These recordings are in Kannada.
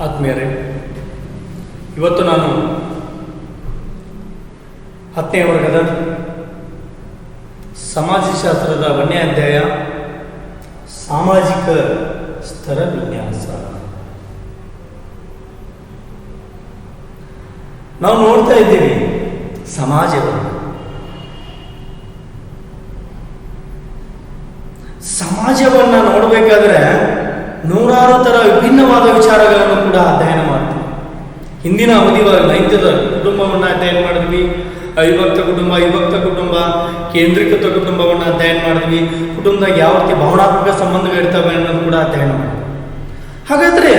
ಆತ್ಮೀಯರೇ, ಇವತ್ತು ನಾನು 10ನೇ ವರ್ಗದ ಸಮಾಜಶಾಸ್ತ್ರದ 1ನೇ ಅಧ್ಯಾಯ ಸಾಮಾಜಿಕ ಸ್ತರ ವಿನ್ಯಾಸ. ನಾವು ನೋಡ್ತಾ ಇದ್ದೀವಿ ಸಮಾಜವನ್ನು ನೋಡಬೇಕಾದ್ರೆ ನೂರಾರು ಥರ ವಿಭಿನ್ನವಾದ ವಿಚಾರಗಳನ್ನು ಕೂಡ ಅಧ್ಯಯನ ಮಾಡ್ತೀವಿ. ಹಿಂದಿನ ಅವಧಿಯಲ್ಲಿ ನೈಜದ ಕುಟುಂಬವನ್ನು ಅಧ್ಯಯನ ಮಾಡಿದ್ವಿ, ಅವಿಭಕ್ತ ಕುಟುಂಬ, ಕೇಂದ್ರೀಕೃತ ಕುಟುಂಬವನ್ನು ಅಧ್ಯಯನ ಮಾಡಿದ್ವಿ, ಕುಟುಂಬದಾಗ ಯಾವ ರೀತಿ ಭಾವನಾತ್ಮಕ ಸಂಬಂಧಗಳಿರ್ತವೆ ಅನ್ನೋದು ಕೂಡ ಅಧ್ಯಯನ ಮಾಡಿದ್ವಿ. ಹಾಗಾದರೆ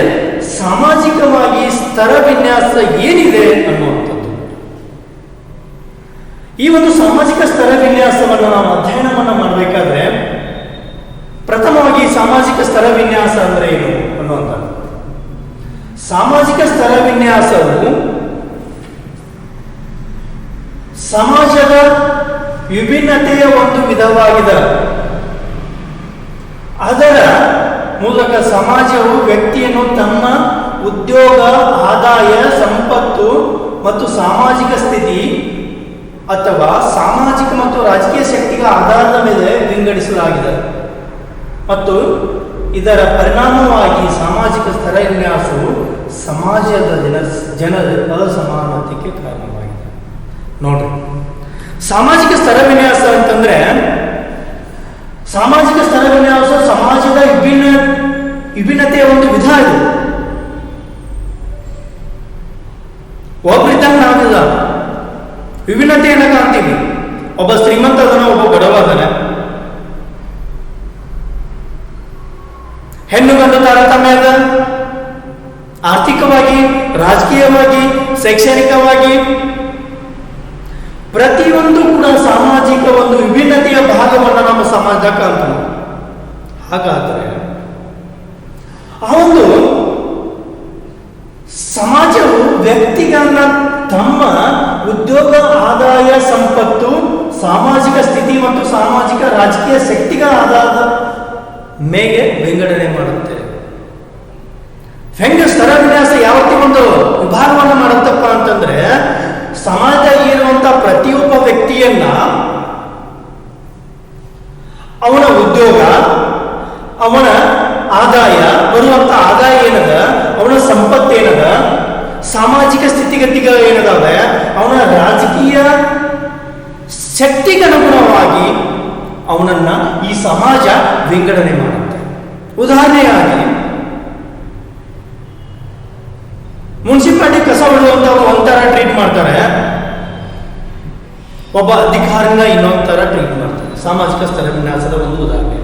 ಸಾಮಾಜಿಕವಾಗಿ ಸ್ತರ ವಿನ್ಯಾಸ ಏನಿದೆ ಅನ್ನುವಂಥದ್ದು, ಈ ಒಂದು ಸಾಮಾಜಿಕ ಸ್ತರ ವಿನ್ಯಾಸವನ್ನು ನಾವು ಅಧ್ಯಯನವನ್ನು ಮಾಡಬೇಕಾದ್ರೆ ಪ್ರಥಮವಾಗಿ ಸಾಮಾಜಿಕ ಸ್ತರ ವಿನ್ಯಾಸ ಅಂದರೆ ಏನು ಅನ್ನುವಂಥದ್ದು. ಸಾಮಾಜಿಕ ಸ್ತರ ವಿನ್ಯಾಸವು ಸಮಾಜದ ವಿಭಿನ್ನತೆಯ ಒಂದು ವಿಧವಾಗಿದೆ. ಅದರ ಮೂಲಕ ಸಮಾಜವು ವ್ಯಕ್ತಿಯನ್ನು ತಮ್ಮ ಉದ್ಯೋಗ, ಆದಾಯ, ಸಂಪತ್ತು ಮತ್ತು ಸಾಮಾಜಿಕ ಸ್ಥಿತಿ ಅಥವಾ ಸಾಮಾಜಿಕ ಮತ್ತು ರಾಜಕೀಯ ಶಕ್ತಿಗಳ ಆಧಾರದ ಮೇಲೆ ವಿಂಗಡಿಸಲಾಗಿದೆ ಮತ್ತು ಇದರ ಪರಿಣಾಮವಾಗಿ ಸಾಮಾಜಿಕ ಸ್ತರ ವಿನ್ಯಾಸವು ಸಮಾಜದ ಜನರ ಅಸಮಾನತೆಗೆ ಕಾರಣವಾಗಿದೆ. ನೋಡ್ರಿ, ಸಾಮಾಜಿಕ ಸ್ತರ ವಿನ್ಯಾಸ ಅಂತಂದ್ರೆ, ಸಾಮಾಜಿಕ ಸ್ತರ ವಿನ್ಯಾಸ ಸಮಾಜದ ವಿಭಿನ್ನತೆಯ ಒಂದು ವಿಧ ಇದೆ. ಒಬ್ಬರಿದ್ದಂಗೆ ನಾವಿಲ್ಲ, ವಿಭಿನ್ನತೆಯನ್ನು ಕಾಣ್ತೀವಿ. ಒಬ್ಬ ಶ್ರೀಮಂತ ಅದನ, ಒಬ್ಬ ಬಡವಾದನ, ಹೆಣ್ಣು ಗಂಡು ತಾರತಮ್ಯ ಅದ. ಆರ್ಥಿಕವಾಗಿ, ರಾಜಕೀಯವಾಗಿ, ಶೈಕ್ಷಣಿಕವಾಗಿ ಪ್ರತಿಯೊಂದು ಕೂಡ ಸಾಮಾಜಿಕ ಒಂದು ವಿಭಿನ್ನತೆಯ ಭಾಗವನ್ನು ನಮ್ಮ ಸಮಾಜ ಕಾಣ್ತೀವಿ. ಹಾಗಾದರೆ ಆ ಒಂದು ಸಮಾಜವು ವ್ಯಕ್ತಿಗಳನ್ನ ತಮ್ಮ ಉದ್ಯೋಗ, ಆದಾಯ, ಸಂಪತ್ತು, ಸಾಮಾಜಿಕ ಸ್ಥಿತಿ ಮತ್ತು ಸಾಮಾಜಿಕ ರಾಜಕೀಯ ಶಕ್ತಿಗಳ ಆಧಾರದ ಮೇಲೆ ವಿಂಗಡಣೆ ಮಾಡುತ್ತೆ. ಹೆಂಗೆ ಸ್ತರ ವಿನ್ಯಾಸ ಯಾವ ರೀತಿ ಒಂದು ವಿಭಾಗವನ್ನು ಮಾಡುತ್ತಪ್ಪ ಅಂತಂದ್ರೆ, ಸಮಾಜದಲ್ಲಿ ಇರುವಂತಹ ಪ್ರತಿಯೊಬ್ಬ ವ್ಯಕ್ತಿಯನ್ನ ಅವನ ಉದ್ಯೋಗ, ಅವನ ಆದಾಯ, ಬರುವಂತ ಆದಾಯ ಏನದ, ಅವನ ಸಂಪತ್ತೇನದ, ಸಾಮಾಜಿಕ ಸ್ಥಿತಿಗತಿಗಳು ಏನದಾವೆ, ಅವನ ರಾಜಕೀಯ ಶಕ್ತಿಗನುಗುಣವಾಗಿ ಅವನನ್ನ ಈ ಸಮಾಜ ವಿಂಗಡಣೆ ಮಾಡುತ್ತೆ. ಉದಾಹರಣೆಯಾಗಿ ಮುನ್ಸಿಪಾಲಿಟಿ ಕಸ ಹೊಡೆಯುವಂತವ್ರು ಒಂಥರ ಟ್ರೀಟ್ ಮಾಡ್ತಾರೆ, ಒಬ್ಬ ಅಧಿಕಾರಿನ ಇನ್ನೊಂದು ತರ ಟ್ರೀಟ್ ಮಾಡ್ತಾರೆ. ಸಾಮಾಜಿಕ ಸ್ತರ ವಿನ್ಯಾಸದ ಒಂದು ಉದಾಹರಣೆ.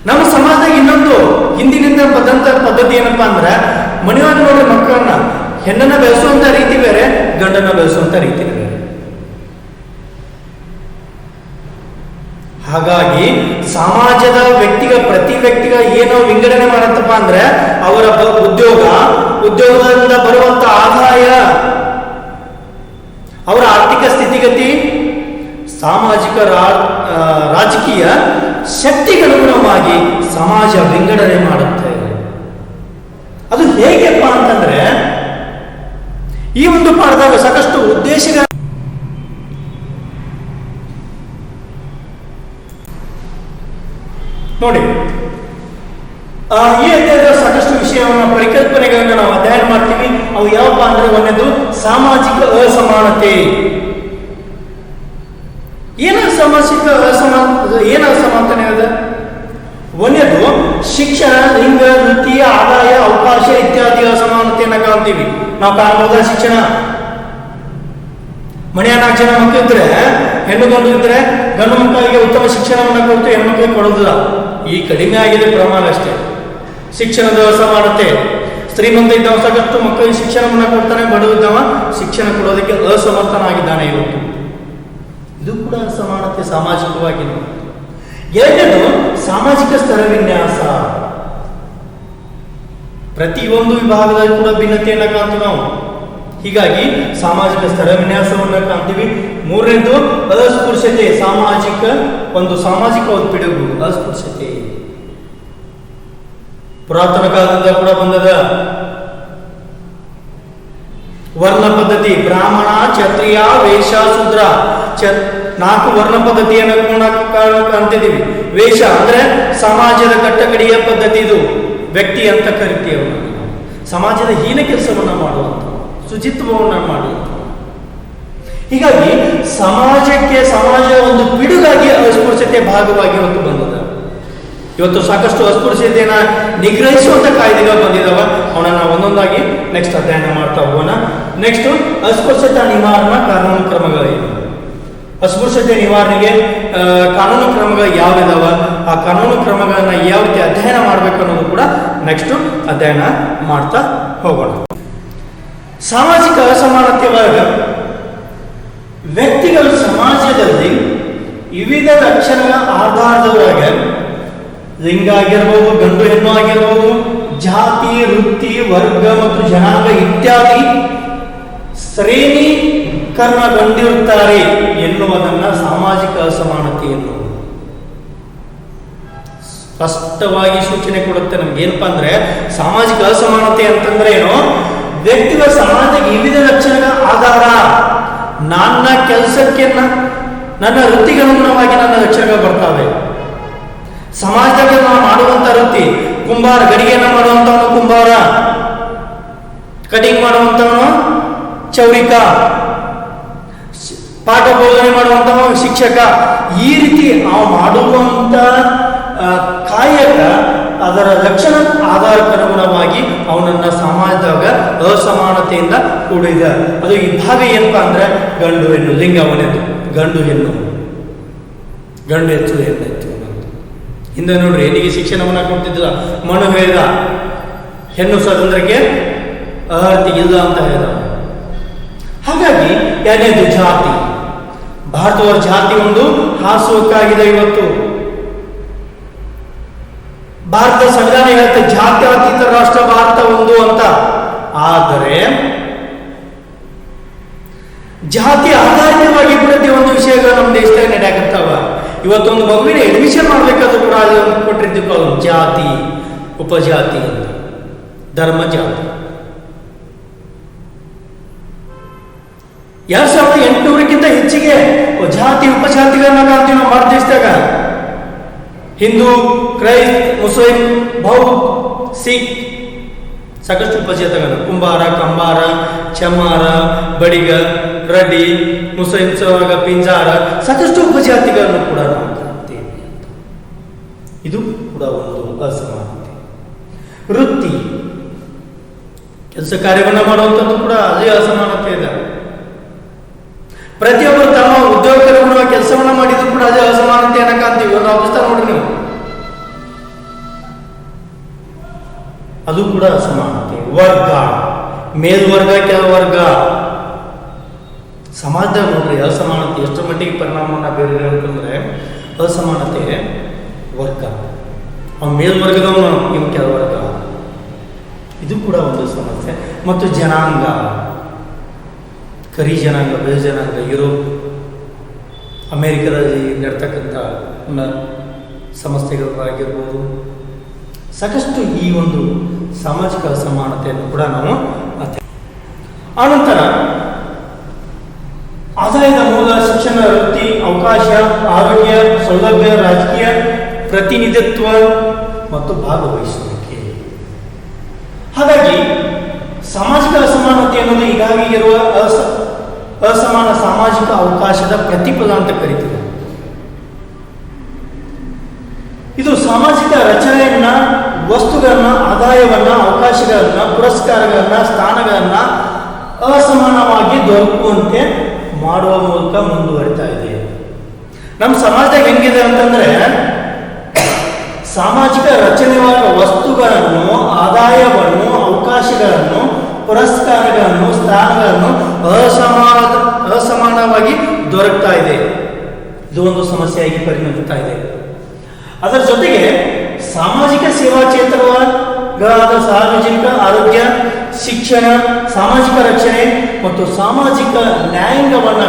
ನಮ್ಮ ಸಮಾಜದಾಗ ಇನ್ನೊಂದು ಹಿಂದಿನಿಂದ ಬಂದಂತ ಪದ್ಧತಿ ಏನಪ್ಪಾ ಅಂದ್ರೆ, ಮನೆಯೊಳಗೆ ನೋಡಿ ಮಕ್ಕಳನ್ನ, ಹೆಣ್ಣನ್ನ ಬೆಳೆಸುವಂತ ರೀತಿ ಬೇರೆ, ಗಂಡನ್ನ ಬೆಳೆಸುವಂತ ರೀತಿ ಬೇರೆ. ಹಾಗಾಗಿ ಸಮಾಜದ ಪ್ರತಿ ವ್ಯಕ್ತಿಗ ಏನೋ ವಿಂಗಡಣೆ ಮಾಡತ್ತಪ್ಪ ಅಂದ್ರೆ, ಅವರ ಉದ್ಯೋಗದಿಂದ ಬರುವಂತ ಆದಾಯ, ಅವರ ಆರ್ಥಿಕ ಸ್ಥಿತಿಗತಿ, ಸಾಮಾಜಿಕ ರಾಜಕೀಯ ಶಕ್ತಿಗನುಗುಣವಾಗಿ ಸಮಾಜ ವಿಂಗಡಣೆ ಮಾಡುತ್ತೆ. ಅದು ಹೇಗೆಪ್ಪ ಅಂತಂದ್ರೆ, ಈ ಒಂದು ಪಾಠದಾಗ ಸಾಕಷ್ಟು ಉದ್ದೇಶಗಳ ನೋಡಿ, ಈ ಅಧ್ಯಾಯದ ಸಾಕಷ್ಟು ವಿಷಯವನ್ನು, ಪರಿಕಲ್ಪನೆಗಳನ್ನು ನಾವು ಅಧ್ಯಯನ ಮಾಡ್ತೀವಿ. ಅವು ಯಾವಪ್ಪ ಅಂದ್ರೆ, ಒಂದನೇದು ಸಾಮಾಜಿಕ ಅಸಮಾನತೆ. ಏನು ಅಸಮಾನತೆ ಇದೆ? ಒಂದನೇದು ಶಿಕ್ಷಣ, ಲಿಂಗ, ವೃತ್ತಿ, ಆದಾಯ, ಅವಕಾಶ ಇತ್ಯಾದಿ ಅಸಮಾನತೆಯನ್ನು ಕಾಣ್ತೀವಿ. ನಾವು ಕಾಣಬಹುದ ಶಿಕ್ಷಣ, ಮನೆಯ 4 ಜನ ಮಕ್ಕಳು ಇದ್ರೆ, ಹೆಣ್ಣು ಗಂಡು ಇದ್ರೆ, ಗಂಡು ಮಕ್ಕಳಿಗೆ ಉತ್ತಮ ಶಿಕ್ಷಣವನ್ನು ಕೊಟ್ಟು ಹೆಣ್ಣು ಮಕ್ಕಳಿಗೆ ಕೊಡೋದಿಲ್ಲ. ಈ ಕಡಿಮೆ ಆಗಿದೆ ಪ್ರಮಾಣ ಅಷ್ಟೇ. ಶಿಕ್ಷಣದ ಅಸಮಾನತೆ, ಶ್ರೀಮಂತ ಇದ್ದವ ಸಾಕಷ್ಟು ಮಕ್ಕಳಿಗೆ ಶಿಕ್ಷಣವನ್ನು ಕೊಡ್ತಾನೆ, ಬಡವಿದ್ದವ ಶಿಕ್ಷಣ ಕೊಡೋದಕ್ಕೆ ಅಸಮರ್ಥನಾಗಿದ್ದಾನೆ. ಇವತ್ತು ಇದು ಕೂಡ ಅಸಮಾನತೆ ಸಾಮಾಜಿಕವಾಗಿ. ಎರಡನೇದು ಸಾಮಾಜಿಕ ಸ್ತರ ವಿನ್ಯಾಸ. ಪ್ರತಿಯೊಂದು ವಿಭಾಗದಲ್ಲಿ ಕೂಡ ಭಿನ್ನತೆಯನ್ನು ಕಾಣ್ತೀವಿ ನಾವು. ಹೀಗಾಗಿ ಸಾಮಾಜಿಕ ಸ್ಥಳ ವಿನ್ಯಾಸವನ್ನು ಕಾಣ್ತೀವಿ. ಮೂರನೇದು ಅಸ್ಪೃಶ್ಯತೆ, ಸಾಮಾಜಿಕ ಒಂದು ಪಿಡುಗು ಅಸ್ಪೃಶ್ಯತೆ. ಪುರಾತನ ಕಾಲದಿಂದ ಕೂಡ ಬಂದದ. ವರ್ಣ ಪದ್ಧತಿ, ಬ್ರಾಹ್ಮಣ, ಕ್ಷತ್ರಿಯ, ವೈಶ್ಯ, ಶೂದ್ರ, 4 ವರ್ಣ ಪದ್ಧತಿಯನ್ನು ಕಾಣ್ತಿದ್ದೀವಿ. ವೇಷ ಅಂದ್ರೆ ಸಮಾಜದ ಕಟ್ಟಕಡೆಯ ಪದ್ಧತಿ, ಇದು ವ್ಯಕ್ತಿ ಅಂತ ಕರಿತೀವಿ. ಸಮಾಜದ ಹೀನ ಕೆಲಸವನ್ನ ಮಾಡುವಂತ, ಶುಚಿತ್ವವನ್ನು ಮಾಡುವಂತ. ಹೀಗಾಗಿ ಸಮಾಜದ ಒಂದು ಪಿಡುಗಾಗಿ ಅಸ್ಪೃಶ್ಯತೆ ಭಾಗವಾಗಿ ಇವತ್ತು ಬಂದದ. ಇವತ್ತು ಸಾಕಷ್ಟು ಅಸ್ಪೃಶ್ಯತೆಯನ್ನ ನಿಗ್ರಹಿಸುವಂತ ಕಾಯ್ದೆಗಳು ಬಂದಿದ್ದಾವ. ಅವನನ್ನ ಒಂದೊಂದಾಗಿ ನೆಕ್ಸ್ಟ್ ಅಧ್ಯಯನ ಮಾಡ್ತಾ ಹೋಗೋಣ. ನೆಕ್ಸ್ಟ್ ಅಸ್ಪೃಶ್ಯತಾ ನಿವಾರಣಾ ಕಾನೂನು ಕ್ರಮಗಳೇನು, ಅಸ್ಪೃಶ್ಯತೆ ನಿವಾರಣೆಗೆ ಕಾನೂನು ಕ್ರಮಗಳು ಯಾವ್ದಿದಾವ, ಆ ಕಾನೂನು ಕ್ರಮಗಳನ್ನ ಯಾವ ರೀತಿ ಅಧ್ಯಯನ ಮಾಡಬೇಕು ಅನ್ನೋದು ಕೂಡ ನೆಕ್ಸ್ಟ್ ಅಧ್ಯಯನ ಮಾಡ್ತಾ ಹೋಗೋಣ. ಸಾಮಾಜಿಕ ಅಸಮಾನತೆ ಒಳಗ ವ್ಯಕ್ತಿಗಳು ಸಮಾಜದಲ್ಲಿ ವಿವಿಧ ಲಕ್ಷಣಗಳ ಆಧಾರದೊಳಗೆ ಲಿಂಗ ಆಗಿರ್ಬೋದು, ಗಂಡು ಹೆಣ್ಣು ಆಗಿರ್ಬೋದು, ಜಾತಿ, ವೃತ್ತಿ, ವರ್ಗ ಮತ್ತು ಜನಾಂಗ ಇತ್ಯಾದಿ ಶ್ರೇಣೀಕರಣಗೊಂಡಿರುತ್ತಾರೆ ಎನ್ನುವುದನ್ನ ಸಾಮಾಜಿಕ ಅಸಮಾನತೆ ಎನ್ನುವುದು ಸ್ಪಷ್ಟವಾಗಿ ಸೂಚನೆ ಕೊಡುತ್ತೆ ನಮ್ಗೆ. ಏನಪ್ಪಾ ಅಂದ್ರೆ ಸಾಮಾಜಿಕ ಅಸಮಾನತೆ ಅಂತಂದ್ರೆ ಏನು, ವ್ಯಕ್ತಿಗಳ ಸಮಾಜದ ವಿವಿಧ ಲಕ್ಷಣಗಳ ಆಧಾರ, ನನ್ನ ಕೆಲಸಕ್ಕೆ ನನ್ನ ವೃತ್ತಿಗನುಗುಣವಾಗಿ ನನ್ನ ಲಕ್ಷಣಗಳು ಬರ್ತವೆ. ಸಮಾಜದಾಗ ನಾವು ಮಾಡುವಂತ ವೃತ್ತಿ, ಕುಂಬಾರ ಗಡಿಗೆನ ಮಾಡುವಂತವನು ಕುಂಬಾರ, ಕಟಿಂಗ್ ಮಾಡುವಂತವನು ಚೌರಿಕ, ಪಾಠ ಬೋಧನೆ ಮಾಡುವಂತವ ಶಿಕ್ಷಕ. ಈ ರೀತಿ ನಾವು ಮಾಡುವಂತ ಕಾಯಕ ಅದರ ಲಕ್ಷಣ ಆಧಾರಕ್ಕನುಗುಣವಾಗಿ ಅವನನ್ನ ಸಮಾಜದಾಗ ಅಸಮಾನತೆಯಿಂದ ಕೂಡಿದ. ಅದು ಈ ಭಾಗ ಏನಪ್ಪಾ ಅಂದ್ರೆ ಗಂಡು ಹೆಣ್ಣು, ಲಿಂಗ ಅವನದು ಗಂಡು ಹೆಣ್ಣು, ಗಂಡು ಹೆಚ್ಚು ಹೆಣ್ಣು ಹೆಚ್ಚು. ಹಿಂದೆ ನೋಡ್ರಿ ಹೆಣ್ಣಿಗೆ ಶಿಕ್ಷಣವನ್ನ ಕೊಡ್ತಿದ್ದಿಲ್ಲ, ಮನು ಹೇಳಿದ ಹೆಣ್ಣು ಸ್ವಾತಂತ್ರ್ಯಕ್ಕೆ ಅರ್ಹತೆ ಇಲ್ಲ ಅಂತ ಹೇಳಿದ. ಹಾಗಾಗಿ ಎರಡನೇದು ಜಾತಿ. ಭಾರತದ ಜಾತಿ ಒಂದು ಹಾಸುವಕ್ಕಾಗಿದೆ. ಇವತ್ತು ಭಾರತ ಸಂವಿಧಾನ ಹೇಳುತ್ತೆ ಜಾತ್ಯತೀತ ರಾಷ್ಟ್ರ ಭಾರತ ಒಂದು ಅಂತ. ಆದರೆ ಜಾತಿ ಆಧಾರಿತವಾಗಿ ಪ್ರತಿಯೊಂದು ವಿಷಯಗಳು ನಮ್ಮ ದೇಶದಾಗ ನಡೆಯಾಕತ್ತಾವ. ಇವತ್ತೊಂದು ಮಗುವಿನ ಅಡ್ಮಿಷನ್ ಮಾಡ್ಬೇಕಾದ್ರೂ ಕೂಡ ಕೊಟ್ಟಿರ್ತೀವಿ ಜಾತಿ, ಉಪಜಾತಿ, ಧರ್ಮ, ಜಾತಿ. 2800ಕ್ಕಿಂತ ಹೆಚ್ಚಿಗೆ ಜಾತಿ ಉಪಜಾತಿಗಳನ್ನ ಕಾಣ್ತೀವಿ ನಾವು ಭಾರತ ದೇಶದಾಗ. ಹಿಂದೂ, ಕ್ರೈಸ್ತ, ಮುಸ್ಲಿಂ, ಬೌದ್ಧ, ಸಿಖ್, ಸಾಕಷ್ಟು ಉಪಜಾತಿಗಳು. ಕುಂಬಾರ, ಕಂಬಾರ, ಚಮ್ಮಾರ, ಬಡಿಗ, ರೆಡ್ಡಿ, ಮುಸ್ಲಿಮ್ಸ್ ಪಿಂಜಾರ, ಸಾಕಷ್ಟು ಉಪಜಾತಿಗಳನ್ನು ಕೂಡ ನಾವು ಕಾಣ್ತೇವೆ. ಇದು ಕೂಡ ಒಂದು ಅಸಮಾನತೆ. ವೃತ್ತಿ, ಕೆಲಸ ಕಾರ್ಯವನ್ನು ಮಾಡುವಂಥದ್ದು ಕೂಡ ಅದೇ ಅಸಮಾನತೆ ಇದೆ. ಪ್ರತಿಯೊಬ್ಬರು ತಮ್ಮ ಉದ್ಯೋಗಕರನ್ನು ಕೆಲಸವನ್ನ ಮಾಡಿದ್ರು ಕೂಡ ಅದೇ ಅಸಮಾನತೆಯನ್ನ ಕಾಣ್ತೀವಿ. ಒಂದು ಆಫೀಸ್ ನೋಡ್ರಿ ನೀವು, ಅದು ಕೂಡ ಅಸಮಾನತೆ. ವರ್ಗ, ಮೇಲ್ವರ್ಗ, ಕೆಳವರ್ಗ, ಸಮಾಜದಾಗ ನೋಡ್ರಿ ಅಸಮಾನತೆ ಎಷ್ಟರ ಮಟ್ಟಿಗೆ ಪರಿಣಾಮವನ್ನ ಬೀರಿದೆ ಅಂತಂದ್ರೆ ಅಸಮಾನತೆ. ವರ್ಗ, ಅವ್ ಮೇಲ್ವರ್ಗದವನು, ಇವ್ ಕೆಳವರ್ಗ, ಇದು ಕೂಡ ಒಂದು ಸಮಸ್ಯೆ. ಮತ್ತು ಜನಾಂಗ, ಕರಿ ಜನಾಂಗ, ಬೇರೆ ಜನಾಂಗ, ಯುರೋಪ್, ಅಮೇರಿಕದಲ್ಲಿ ನಡ್ತಕ್ಕಂಥ ಸಮಸ್ಯೆಗಳಾಗಿರ್ಬೋದು, ಸಾಕಷ್ಟು ಈ ಒಂದು ಸಾಮಾಜಿಕ ಅಸಮಾನತೆಯನ್ನು ಕೂಡ ನಾವು ಆನಂತರ ಆದಾಯದ ಮೂಲ, ಶಿಕ್ಷಣ, ವೃತ್ತಿ, ಅವಕಾಶ, ಆರೋಗ್ಯ, ಸೌಲಭ್ಯ, ರಾಜಕೀಯ ಪ್ರತಿನಿಧಿತ್ವ ಮತ್ತು ಭಾಗವಹಿಸುವಿಕೆ. ಹಾಗಾಗಿ ಸಾಮಾಜಿಕ ಅಸಮಾನತೆ ಅನ್ನೋದು ಹೀಗಾಗಿ ಇರುವ ಅಸಮಾನ ಸಾಮಾಜಿಕ ಅವಕಾಶದ ಪ್ರತಿಫಲ ಅಂತ ಕರೀತೀವಿ. ಇದು ಸಾಮಾಜಿಕ ರಚನೆಯನ್ನ, ವಸ್ತುಗಳನ್ನ, ಆದಾಯವನ್ನ, ಅವಕಾಶಗಳನ್ನ, ಪುರಸ್ಕಾರಗಳನ್ನ, ಸ್ಥಾನಗಳನ್ನ ಅಸಮಾನವಾಗಿ ದೊರಕುವಂತೆ ಮಾಡುವ ಮೂಲಕ ಮುಂದುವರಿತಾ ಇದೆ. ನಮ್ಮ ಸಮಾಜದಾಗ ಹೆಂಗಿದೆ ಅಂತಂದ್ರೆ ಸಾಮಾಜಿಕ ರಚನೆಯಾದ ವಸ್ತುಗಳನ್ನು, ಆದಾಯವನ್ನು, ಅವಕಾಶಗಳನ್ನು, ಪುರಸ್ಕಾರಗಳನ್ನು, ಸ್ಥಾನಗಳನ್ನು ಅಸಮಾನವಾಗಿ ದೊರಕ್ತಾ ಇದೆ. ಇದು ಒಂದು ಸಮಸ್ಯೆಯಾಗಿ ಪರಿಣಮಿಸ್ತಾ ಇದೆ. ಅದರ ಜೊತೆಗೆ ಸಾಮಾಜಿಕ ಸೇವಾ ಕ್ಷೇತ್ರಗಳಾದ ಸಾರ್ವಜನಿಕ ಆರೋಗ್ಯ ಶಿಕ್ಷಣ, ಸಾಮಾಜಿಕ ರಕ್ಷಣೆ ಮತ್ತು ಸಾಮಾಜಿಕ ನ್ಯಾಯಾಂಗವನ್ನು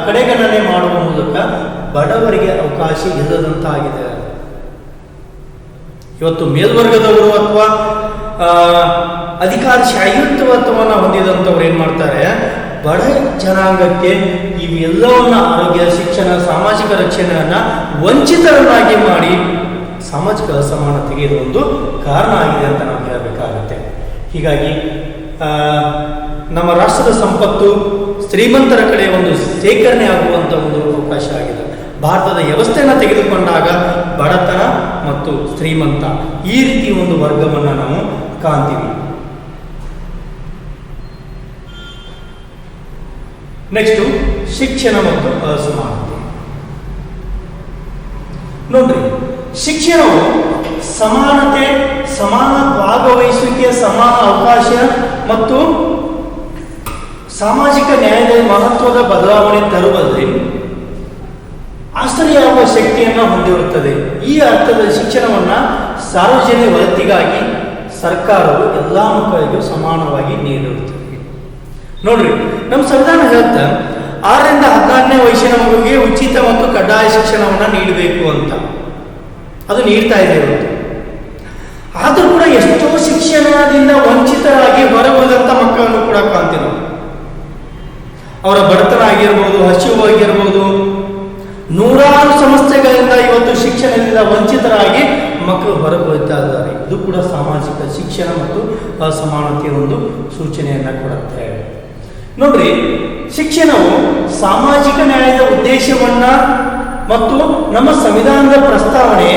ಕಡೆಗಣನೆ ಮಾಡುವ ಮೂಲಕ ಬಡವರಿಗೆ ಅವಕಾಶ ಇಲ್ಲದಂತಾಗಿದೆ. ಇವತ್ತು ಮೇಲ್ವರ್ಗದವರು ಅಥವಾ ಅಧಿಕಾರಶಾಹಿತ್ವವನ್ನು ಹೊಂದಿದಂಥವ್ರು ಏನು ಮಾಡ್ತಾರೆ, ಬಡ ಜನಾಂಗಕ್ಕೆ ಇವೆಲ್ಲವನ್ನ ಆರೋಗ್ಯ, ಶಿಕ್ಷಣ, ಸಾಮಾಜಿಕ ರಕ್ಷಣೆಯನ್ನು ವಂಚಿತರನ್ನಾಗಿ ಮಾಡಿ ಸಾಮಾಜಿಕ ಅಸಮಾನತೆಗೆ ಇದೊಂದು ಕಾರಣ ಆಗಿದೆ ಅಂತ ನಾವು ಹೇಳಬೇಕಾಗುತ್ತೆ. ಹೀಗಾಗಿ ನಮ್ಮ ರಾಷ್ಟ್ರದ ಸಂಪತ್ತು ಶ್ರೀಮಂತರ ಕಡೆ ಒಂದು ಶೇಖರಣೆ ಆಗುವಂಥ ಒಂದು ಅವಕಾಶ ಆಗಿದೆ. ಭಾರತದ ವ್ಯವಸ್ಥೆಯನ್ನು ತೆಗೆದುಕೊಂಡಾಗ ಬಡತನ ಮತ್ತು ಶ್ರೀಮಂತ ಈ ರೀತಿ ಒಂದು ವರ್ಗವನ್ನು ನಾವು ಕಾಣ್ತೀವಿ. ನೆಕ್ಸ್ಟ್ ಶಿಕ್ಷಣ ಮತ್ತು ಅಸಮಾನತೆ. ನೋಡ್ರಿ, ಶಿಕ್ಷಣವು ಸಮಾನತೆ, ಸಮಾನ ಭಾಗವಹಿಸುವಿಕೆ, ಸಮಾನ ಅವಕಾಶ ಮತ್ತು ಸಾಮಾಜಿಕ ನ್ಯಾಯದ ಮಹತ್ವದ ಬದಲಾವಣೆ ತರುವಲ್ಲಿ ಆಶ್ಚರ್ಯವಾಗುವ ಶಕ್ತಿಯನ್ನು ಹೊಂದಿರುತ್ತದೆ. ಈ ಅರ್ಥದ ಶಿಕ್ಷಣವನ್ನು ಸಾರ್ವಜನಿಕ ಒಳಿತಿಗಾಗಿ ಸರ್ಕಾರವು ಎಲ್ಲ ಮಕ್ಕಳಿಗೂ ಸಮಾನವಾಗಿ ನೀಡಿರುತ್ತದೆ. ನೋಡ್ರಿ, ನಮ್ಮ ಸಂವಿಧಾನ ಹೇಳುತ್ತೆ 6ರಿಂದ 14ನೇ ವಯಸ್ಸಿನ ಮಗುವಿಗೆ ಉಚಿತ ಮತ್ತು ಕಡ್ಡಾಯ ಶಿಕ್ಷಣವನ್ನು ನೀಡಬೇಕು ಅಂತ. ಅದು ನೀಡ್ತಾ ಇದೆ ಇವತ್ತು. ಆದರೂ ಕೂಡ ಎಷ್ಟೋ ಶಿಕ್ಷಣದಿಂದ ವಂಚಿತರಾಗಿ ಹೊರಬಂದಂಥ ಮಕ್ಕಳನ್ನು ಕೂಡ ಕಾಣ್ತೀವಿ ನಾವು. ಅವರ ಬಡತನ ಆಗಿರ್ಬೋದು, ಹಸಿವು ಆಗಿರ್ಬೋದು, ನೂರಾರು ಸಮಸ್ಯೆಗಳಿಂದ ಇವತ್ತು ಶಿಕ್ಷಣದಿಂದ ವಂಚಿತರಾಗಿ ಮಕ್ಕಳು ಹೊರಬರುತ್ತಾ ಇದ್ದಾರೆ. ಇದು ಕೂಡ ಸಾಮಾಜಿಕ ಶಿಕ್ಷಣ ಮತ್ತು ಅಸಮಾನತೆಯ ಒಂದು ಸೂಚನೆಯನ್ನು ಕೊಡುತ್ತೆ. ನೋಡ್ರಿ, ಶಿಕ್ಷಣವು ಸಾಮಾಜಿಕ ನ್ಯಾಯದ ಉದ್ದೇಶವನ್ನ ಮತ್ತು ನಮ್ಮ ಸಂವಿಧಾನದ ಪ್ರಸ್ತಾವನೆ,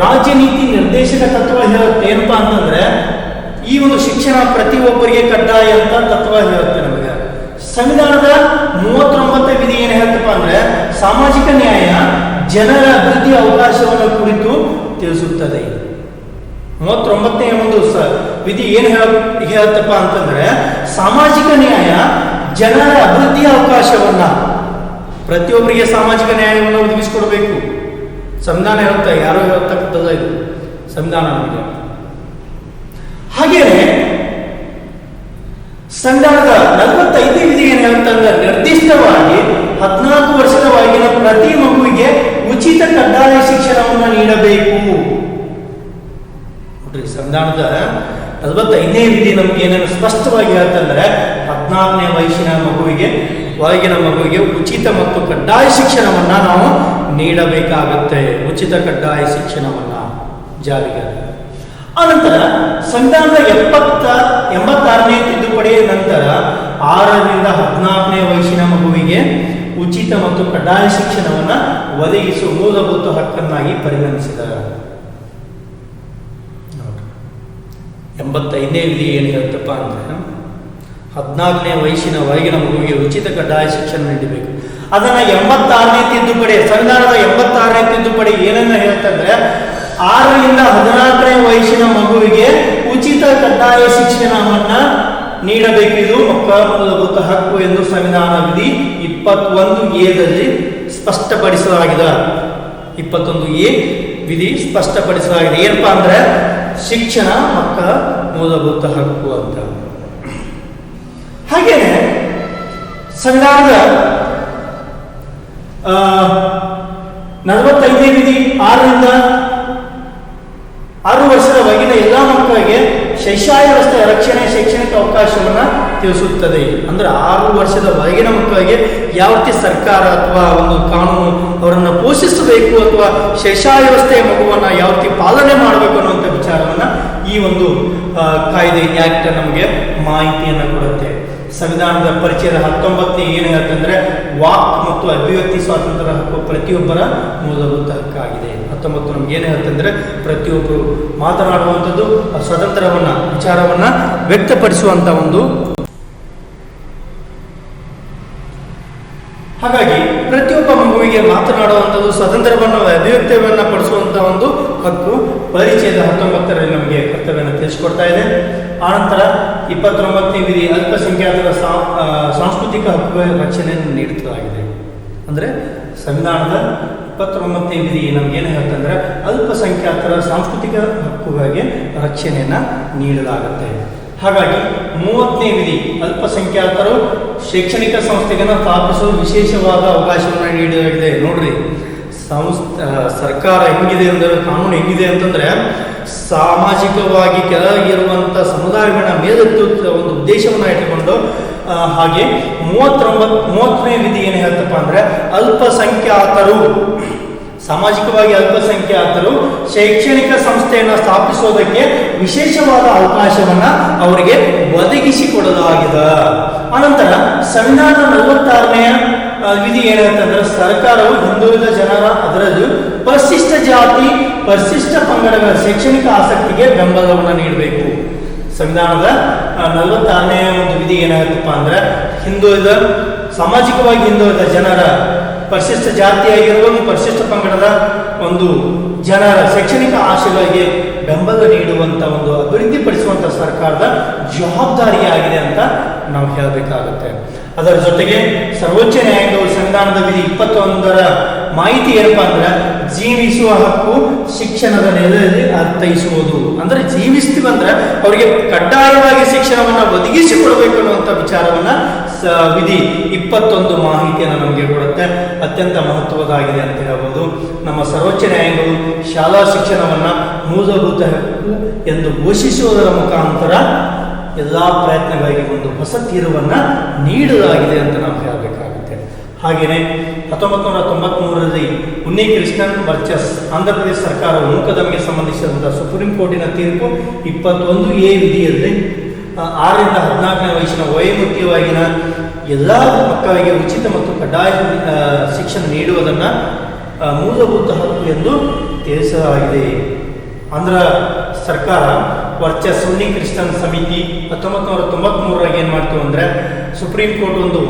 ರಾಜ್ಯ ನೀತಿ ನಿರ್ದೇಶಕ ತತ್ವ ಹೇಳುತ್ತೆ. ಏನಪ್ಪಾ ಅಂತಂದ್ರೆ ಈ ಒಂದು ಶಿಕ್ಷಣ ಪ್ರತಿಯೊಬ್ಬರಿಗೆ ಕಡ್ಡಾಯ ಅಂತ ತತ್ವ ಹೇಳುತ್ತೆ. ನಮಗೆ ಸಂವಿಧಾನದ 39ನೇ ವಿಧಿ ಏನು ಹೇಳ್ತಪ್ಪ ಅಂದ್ರೆ ಸಾಮಾಜಿಕ ನ್ಯಾಯ ಜನರ ಅಭಿವೃದ್ಧಿ ಅವಕಾಶವನ್ನು ಕುರಿತು ತಿಳಿಸುತ್ತದೆ. 39ನೇ ಒಂದು ವಿಧಿ ಏನು ಹೇಳುತ್ತಪ್ಪ ಅಂತಂದ್ರೆ ಸಾಮಾಜಿಕ ನ್ಯಾಯ ಜನರ ಅಭಿವೃದ್ಧಿಯ ಅವಕಾಶವನ್ನ, ಪ್ರತಿಯೊಬ್ಬರಿಗೆ ಸಾಮಾಜಿಕ ನ್ಯಾಯವನ್ನು ಒದಗಿಸಿಕೊಡಬೇಕು. ಸಂವಿಧಾನ ಹೇಳುತ್ತಾ, ಯಾರೋ ಹೇಳ್ತಕ್ಕಂಥದ್ದು ಇದು ಸಂವಿಧಾನ ನಮಗೆ. ಹಾಗೇನೆ ಸಂವಿಧಾನದ 45ನೇ ವಿಧಿ ಏನು ಹೇಳ್ತಂದ್ರೆ ನಿರ್ದಿಷ್ಟವಾಗಿ 14 ವರ್ಷದ ಒಳಗಿನ ಪ್ರತಿ ಮಗುವಿಗೆ ಉಚಿತ ಕಡ್ಡಾಯ ಶಿಕ್ಷಣವನ್ನು ನೀಡಬೇಕು. ನೋಡ್ರಿ, ಸಂವಿಧಾನದ 45ನೇ ವಿಧಿ ನಮ್ಗೆ ಏನೇನು ಸ್ಪಷ್ಟವಾಗಿ ಹೇಳ್ತಂದ್ರೆ 14ನೇ ವಯಸ್ಸಿನ ಒಳಗಿನ ಮಗುವಿಗೆ ಉಚಿತ ಮತ್ತು ಕಡ್ಡಾಯ ಶಿಕ್ಷಣವನ್ನ ನಾವು ನೀಡಬೇಕಾಗುತ್ತೆ. ಉಚಿತ ಕಡ್ಡಾಯ ಶಿಕ್ಷಣವನ್ನ ಜಾರಿಗೆ. ಅನಂತರ ಸಂವಿಧಾನದ 86ನೇ ತಿದ್ದುಪಡಿಯ ನಂತರ 6ರಿಂದ 14ನೇ ವಯಸ್ಸಿನ ಮಗುವಿಗೆ ಉಚಿತ ಮತ್ತು ಕಡ್ಡಾಯ ಶಿಕ್ಷಣವನ್ನ ಒದಗಿಸುವ ಮೂಲಭೂತ ಹಕ್ಕನ್ನಾಗಿ ಪರಿಗಣಿಸಿದ್ದಾರೆ. 85ನೇ ವಿಧಿ ಏನು ಹೇಳ್ತಪ್ಪ ಅಂದ್ರೆ 14ನೇ ವಯಸ್ಸಿನ ಒಳಗಿನ ಮಗುವಿಗೆ ಉಚಿತ ಕಡ್ಡಾಯ ಶಿಕ್ಷಣ ನೀಡಬೇಕು. ಅದನ್ನ 86ನೇ ತಿದ್ದುಪಡಿ, ಸಂವಿಧಾನದ 86ನೇ ತಿದ್ದುಪಡಿ ಏನನ್ನ ಹೇಳ್ತಂದ್ರೆ 6ರಿಂದ 14ನೇ ವಯಸ್ಸಿನ ಮಗುವಿಗೆ ಉಚಿತ ಕಡ್ಡಾಯ ಶಿಕ್ಷಣವನ್ನ ನೀಡಬೇಕು. ಇದು ಮಕ್ಕಳ ಮೂಲಭೂತ ಹಕ್ಕು ಎಂದು ಸಂವಿಧಾನ ವಿಧಿ 21A ಸ್ಪಷ್ಟಪಡಿಸಲಾಗಿದೆ. 21A ವಿಧಿ ಸ್ಪಷ್ಟಪಡಿಸಲಾಗಿದೆ. ಏನಪ್ಪಾ ಅಂದ್ರೆ ಶಿಕ್ಷಣ ಮಕ್ಕಳ ಮೂಲಭೂತ ಹಕ್ಕು ಅಂತ. ಹಾಗೇನೆ ಸಂವಿಧಾನದ 45ನೇ ವಿಧಿ 6 ವರ್ಷದ ಒಳಗಿನ ಎಲ್ಲ ಮಕ್ಕಳಿಗೆ ಶೈಶವ ವ್ಯವಸ್ಥೆಯ ರಕ್ಷಣೆ, ಶೈಕ್ಷಣಿಕ ಅವಕಾಶವನ್ನ ತಿಳಿಸುತ್ತದೆ. ಅಂದ್ರೆ 6 ವರ್ಷದ ಒಳಗಿನ ಮಕ್ಕಳಿಗೆ ಯಾವ ರೀತಿ ಸರ್ಕಾರ ಅಥವಾ ಒಂದು ಕಾನೂನು ಅವರನ್ನು ಪೋಷಿಸಬೇಕು ಅಥವಾ ಶೈಶವ ವ್ಯವಸ್ಥೆಯ ಮಗುವನ್ನ ಯಾವ ರೀತಿ ಪಾಲನೆ ಮಾಡಬೇಕು ಅನ್ನುವಂಥ ವಿಚಾರವನ್ನ ಈ ಒಂದು ಕಾಯ್ದೆ ಆಕ್ಟ್ ನಮಗೆ ಮಾಹಿತಿಯನ್ನು ಕೊಡುತ್ತೆ. ಸಂವಿಧಾನದ ಪರಿಚಯದ 19ನೇ ಏನು ಹೇಳ್ತಂದ್ರೆ ವಾಕ್ ಮತ್ತು ಅಭಿವ್ಯಕ್ತಿ ಸ್ವಾತಂತ್ರ್ಯ ಹಕ್ಕು ಪ್ರತಿಯೊಬ್ಬರ ಮೂಲಭೂತ ಹಕ್ಕಾಗಿದೆ. 19 ನಮ್ಗೆ ಏನು ಹೇಳ್ತಂದ್ರೆ ಪ್ರತಿಯೊಬ್ಬರು ಮಾತನಾಡುವಂಥದ್ದು, ಸ್ವತಂತ್ರವನ್ನ ವಿಚಾರವನ್ನ ವ್ಯಕ್ತಪಡಿಸುವಂತ ಒಂದು. ಹಾಗಾಗಿ ಪ್ರತಿಯೊಬ್ಬ ಮಗುವಿಗೆ ಮಾತನಾಡುವಂಥದ್ದು, ಸ್ವತಂತ್ರವನ್ನು ಅಭಿವ್ಯಕ್ತಿಯನ್ನ ಪಡಿಸುವಂತ ಒಂದು ಹಕ್ಕು ಪರಿಚಯದ 19ರಲ್ಲಿ ನಮಗೆ ಕರ್ತವ್ಯವನ್ನು ತಿಳಿಸಿಕೊಡ್ತಾ ಇದೆ. ಆನಂತರ 29ನೇ ವಿಧಿ ಅಲ್ಪಸಂಖ್ಯಾತರ ಸಾಂಸ್ಕೃತಿಕ ಹಕ್ಕುಗಳ ರಕ್ಷಣೆಯನ್ನು ನೀಡುತ್ತಲಾಗಿದೆ. ಅಂದ್ರೆ ಸಂವಿಧಾನದ 29ನೇ ವಿಧಿ ನಮ್ಗೇನು ಹೇಳ್ತಂದ್ರೆ ಅಲ್ಪಸಂಖ್ಯಾತರ ಸಾಂಸ್ಕೃತಿಕ ಹಕ್ಕುಗಳಿಗೆ ರಕ್ಷಣೆಯನ್ನ ನೀಡಲಾಗುತ್ತೆ. ಹಾಗಾಗಿ 30ನೇ ವಿಧಿ, ಅಲ್ಪಸಂಖ್ಯಾತರು ಶೈಕ್ಷಣಿಕ ಸಂಸ್ಥೆಗಳನ್ನು ಸ್ಥಾಪಿಸುವ ವಿಶೇಷವಾದ ಅವಕಾಶವನ್ನು ನೀಡಲಾಗಿದೆ. ನೋಡ್ರಿ, ಸರ್ಕಾರ ಹೆಂಗಿದೆ ಅಂದರೆ, ಕಾನೂನು ಹೆಂಗಿದೆ ಅಂತಂದ್ರೆ, ಸಾಮಾಜಿಕವಾಗಿ ಕೆಳಗಿರುವಂಥ ಸಮುದಾಯಗಳ ಮೇಲೆತ್ತುವ ಒಂದು ಉದ್ದೇಶವನ್ನು ಇಟ್ಟುಕೊಂಡು, ಹಾಗೆ 30ನೇ ವಿಧಿ ಏನು ಹೇಳ್ತಪ್ಪ ಅಂದ್ರೆ, ಅಲ್ಪಸಂಖ್ಯಾತರು ಸಾಮಾಜಿಕವಾಗಿ ಅಲ್ಪಸಂಖ್ಯಾತರು ಶೈಕ್ಷಣಿಕ ಸಂಸ್ಥೆಯನ್ನು ಸ್ಥಾಪಿಸೋದಕ್ಕೆ ವಿಶೇಷವಾದ ಅವಕಾಶವನ್ನ ಅವರಿಗೆ ಒದಗಿಸಿಕೊಡಲಾಗಿದೆ. ಅನಂತರ ಸಂವಿಧಾನ 46ನೇ ವಿಧಿ ಏನಂತಂದ್ರೆ, ಸರ್ಕಾರವು ಹಿಂದುಳಿದ ಜನರ, ಅದರಲ್ಲೂ ಪರಿಶಿಷ್ಟ ಜಾತಿ ಪರಿಶಿಷ್ಟ ಪಂಗಡಗಳ ಶೈಕ್ಷಣಿಕ ಆಸಕ್ತಿಗೆ ಬೆಂಬಲವನ್ನು ನೀಡಬೇಕು. ಸಂವಿಧಾನದ 46ನೇ ಒಂದು ವಿಧಿ ಏನಾಗುತ್ತಪ್ಪ ಅಂದ್ರೆ, ಸಾಮಾಜಿಕವಾಗಿ ಹಿಂದುಳಿದ ಜನರ, ಪರಿಶಿಷ್ಟ ಜಾತಿಯಾಗಿರ್ಬೋದು, ಪರಿಶಿಷ್ಟ ಪಂಗಡದ ಒಂದು ಜನರ ಶೈಕ್ಷಣಿಕ ಆಶೆಗಳಿಗೆ ಬೆಂಬಲ ನೀಡುವಂತ ಒಂದು ಅಭಿವೃದ್ಧಿಪಡಿಸುವಂತ ಸರ್ಕಾರದ ಜವಾಬ್ದಾರಿಯಾಗಿದೆ ಅಂತ ನಾವು ಹೇಳಬೇಕಾಗುತ್ತೆ. ಅದರ ಜೊತೆಗೆ ಸರ್ವೋಚ್ಚ ನ್ಯಾಯಾಲಯವು ಸಂವಿಧಾನದ ವಿಧಿ 21ರ ಮಾಹಿತಿ ಏನಪ್ಪಾ ಅಂದ್ರೆ, ಜೀವಿಸುವ ಹಕ್ಕು ಶಿಕ್ಷಣದ ನೆಲೆಯಲ್ಲಿ ಅರ್ಥೈಸುವುದು. ಅಂದ್ರೆ ಜೀವಿಸ್ತೀವಂದ್ರೆ ಅವರಿಗೆ ಕಡ್ಡಾಯವಾಗಿ ಶಿಕ್ಷಣವನ್ನ ಒದಗಿಸಿಕೊಡಬೇಕು ಅನ್ನುವಂಥ ವಿಚಾರವನ್ನ ವಿಧಿ 21 ಮಾಹಿತಿಯನ್ನು ನಮಗೆ ಕೊಡುತ್ತೆ. ಅತ್ಯಂತ ಮಹತ್ವದಾಗಿದೆ ಅಂತ ಹೇಳ್ಬೋದು. ನಮ್ಮ ಸರ್ವೋಚ್ಚ ನ್ಯಾಯಾಲಯವು ಶಾಲಾ ಶಿಕ್ಷಣವನ್ನ ಮೂಲಭೂತ ಹಕ್ಕು ಎಂದು ಘೋಷಿಸುವುದರ ಮುಖಾಂತರ ಎಲ್ಲ ಪ್ರಯತ್ನಗಳಿಗೆ ಒಂದು ಹೊಸ ತೀರ್ವನ್ನ ನೀಡಲಾಗಿದೆ ಅಂತ ನಾವು ಹೇಳಬೇಕಾಗುತ್ತೆ. ಹಾಗೆಯೇ 1993ರಲ್ಲಿ ಉನ್ನಿ ಕೃಷ್ಣನ್ ವರ್ಚಸ್ ಆಂಧ್ರ ಪ್ರದೇಶ ಸರ್ಕಾರವು ಮೂಕದಮ್ಮಿಗೆ ಸಂಬಂಧಿಸಿದಂತಹ ಸುಪ್ರೀಂ ಕೋರ್ಟಿನ ತೀರ್ಪು 21A ವಿಧಿಯಲ್ಲಿ 6ರಿಂದ 14ನೇ ವಯಸ್ಸಿನ ವಯೋಮಿತಿಯವಾಗಿನ ಎಲ್ಲ ಮಕ್ಕಳಿಗೆ ಉಚಿತ ಮತ್ತು ಕಡ್ಡಾಯ ಶಿಕ್ಷಣ ನೀಡುವುದನ್ನು ಮೂಲಭೂತ ಹಕ್ಕು ಎಂದು ತಿಳಿಸಲಾಗಿದೆ. ಆಂಧ್ರ ಸರ್ಕಾರ ವರ್ಚಸ್ ಉನ್ನಿ ಕೃಷ್ಣನ್ ಸಮಿತಿ 1993ರಾಗ ಏನು ಮಾಡ್ತೀವಿ ಅಂದರೆ, ಸುಪ್ರೀಂ ಕೋರ್ಟ್ ಒಂದು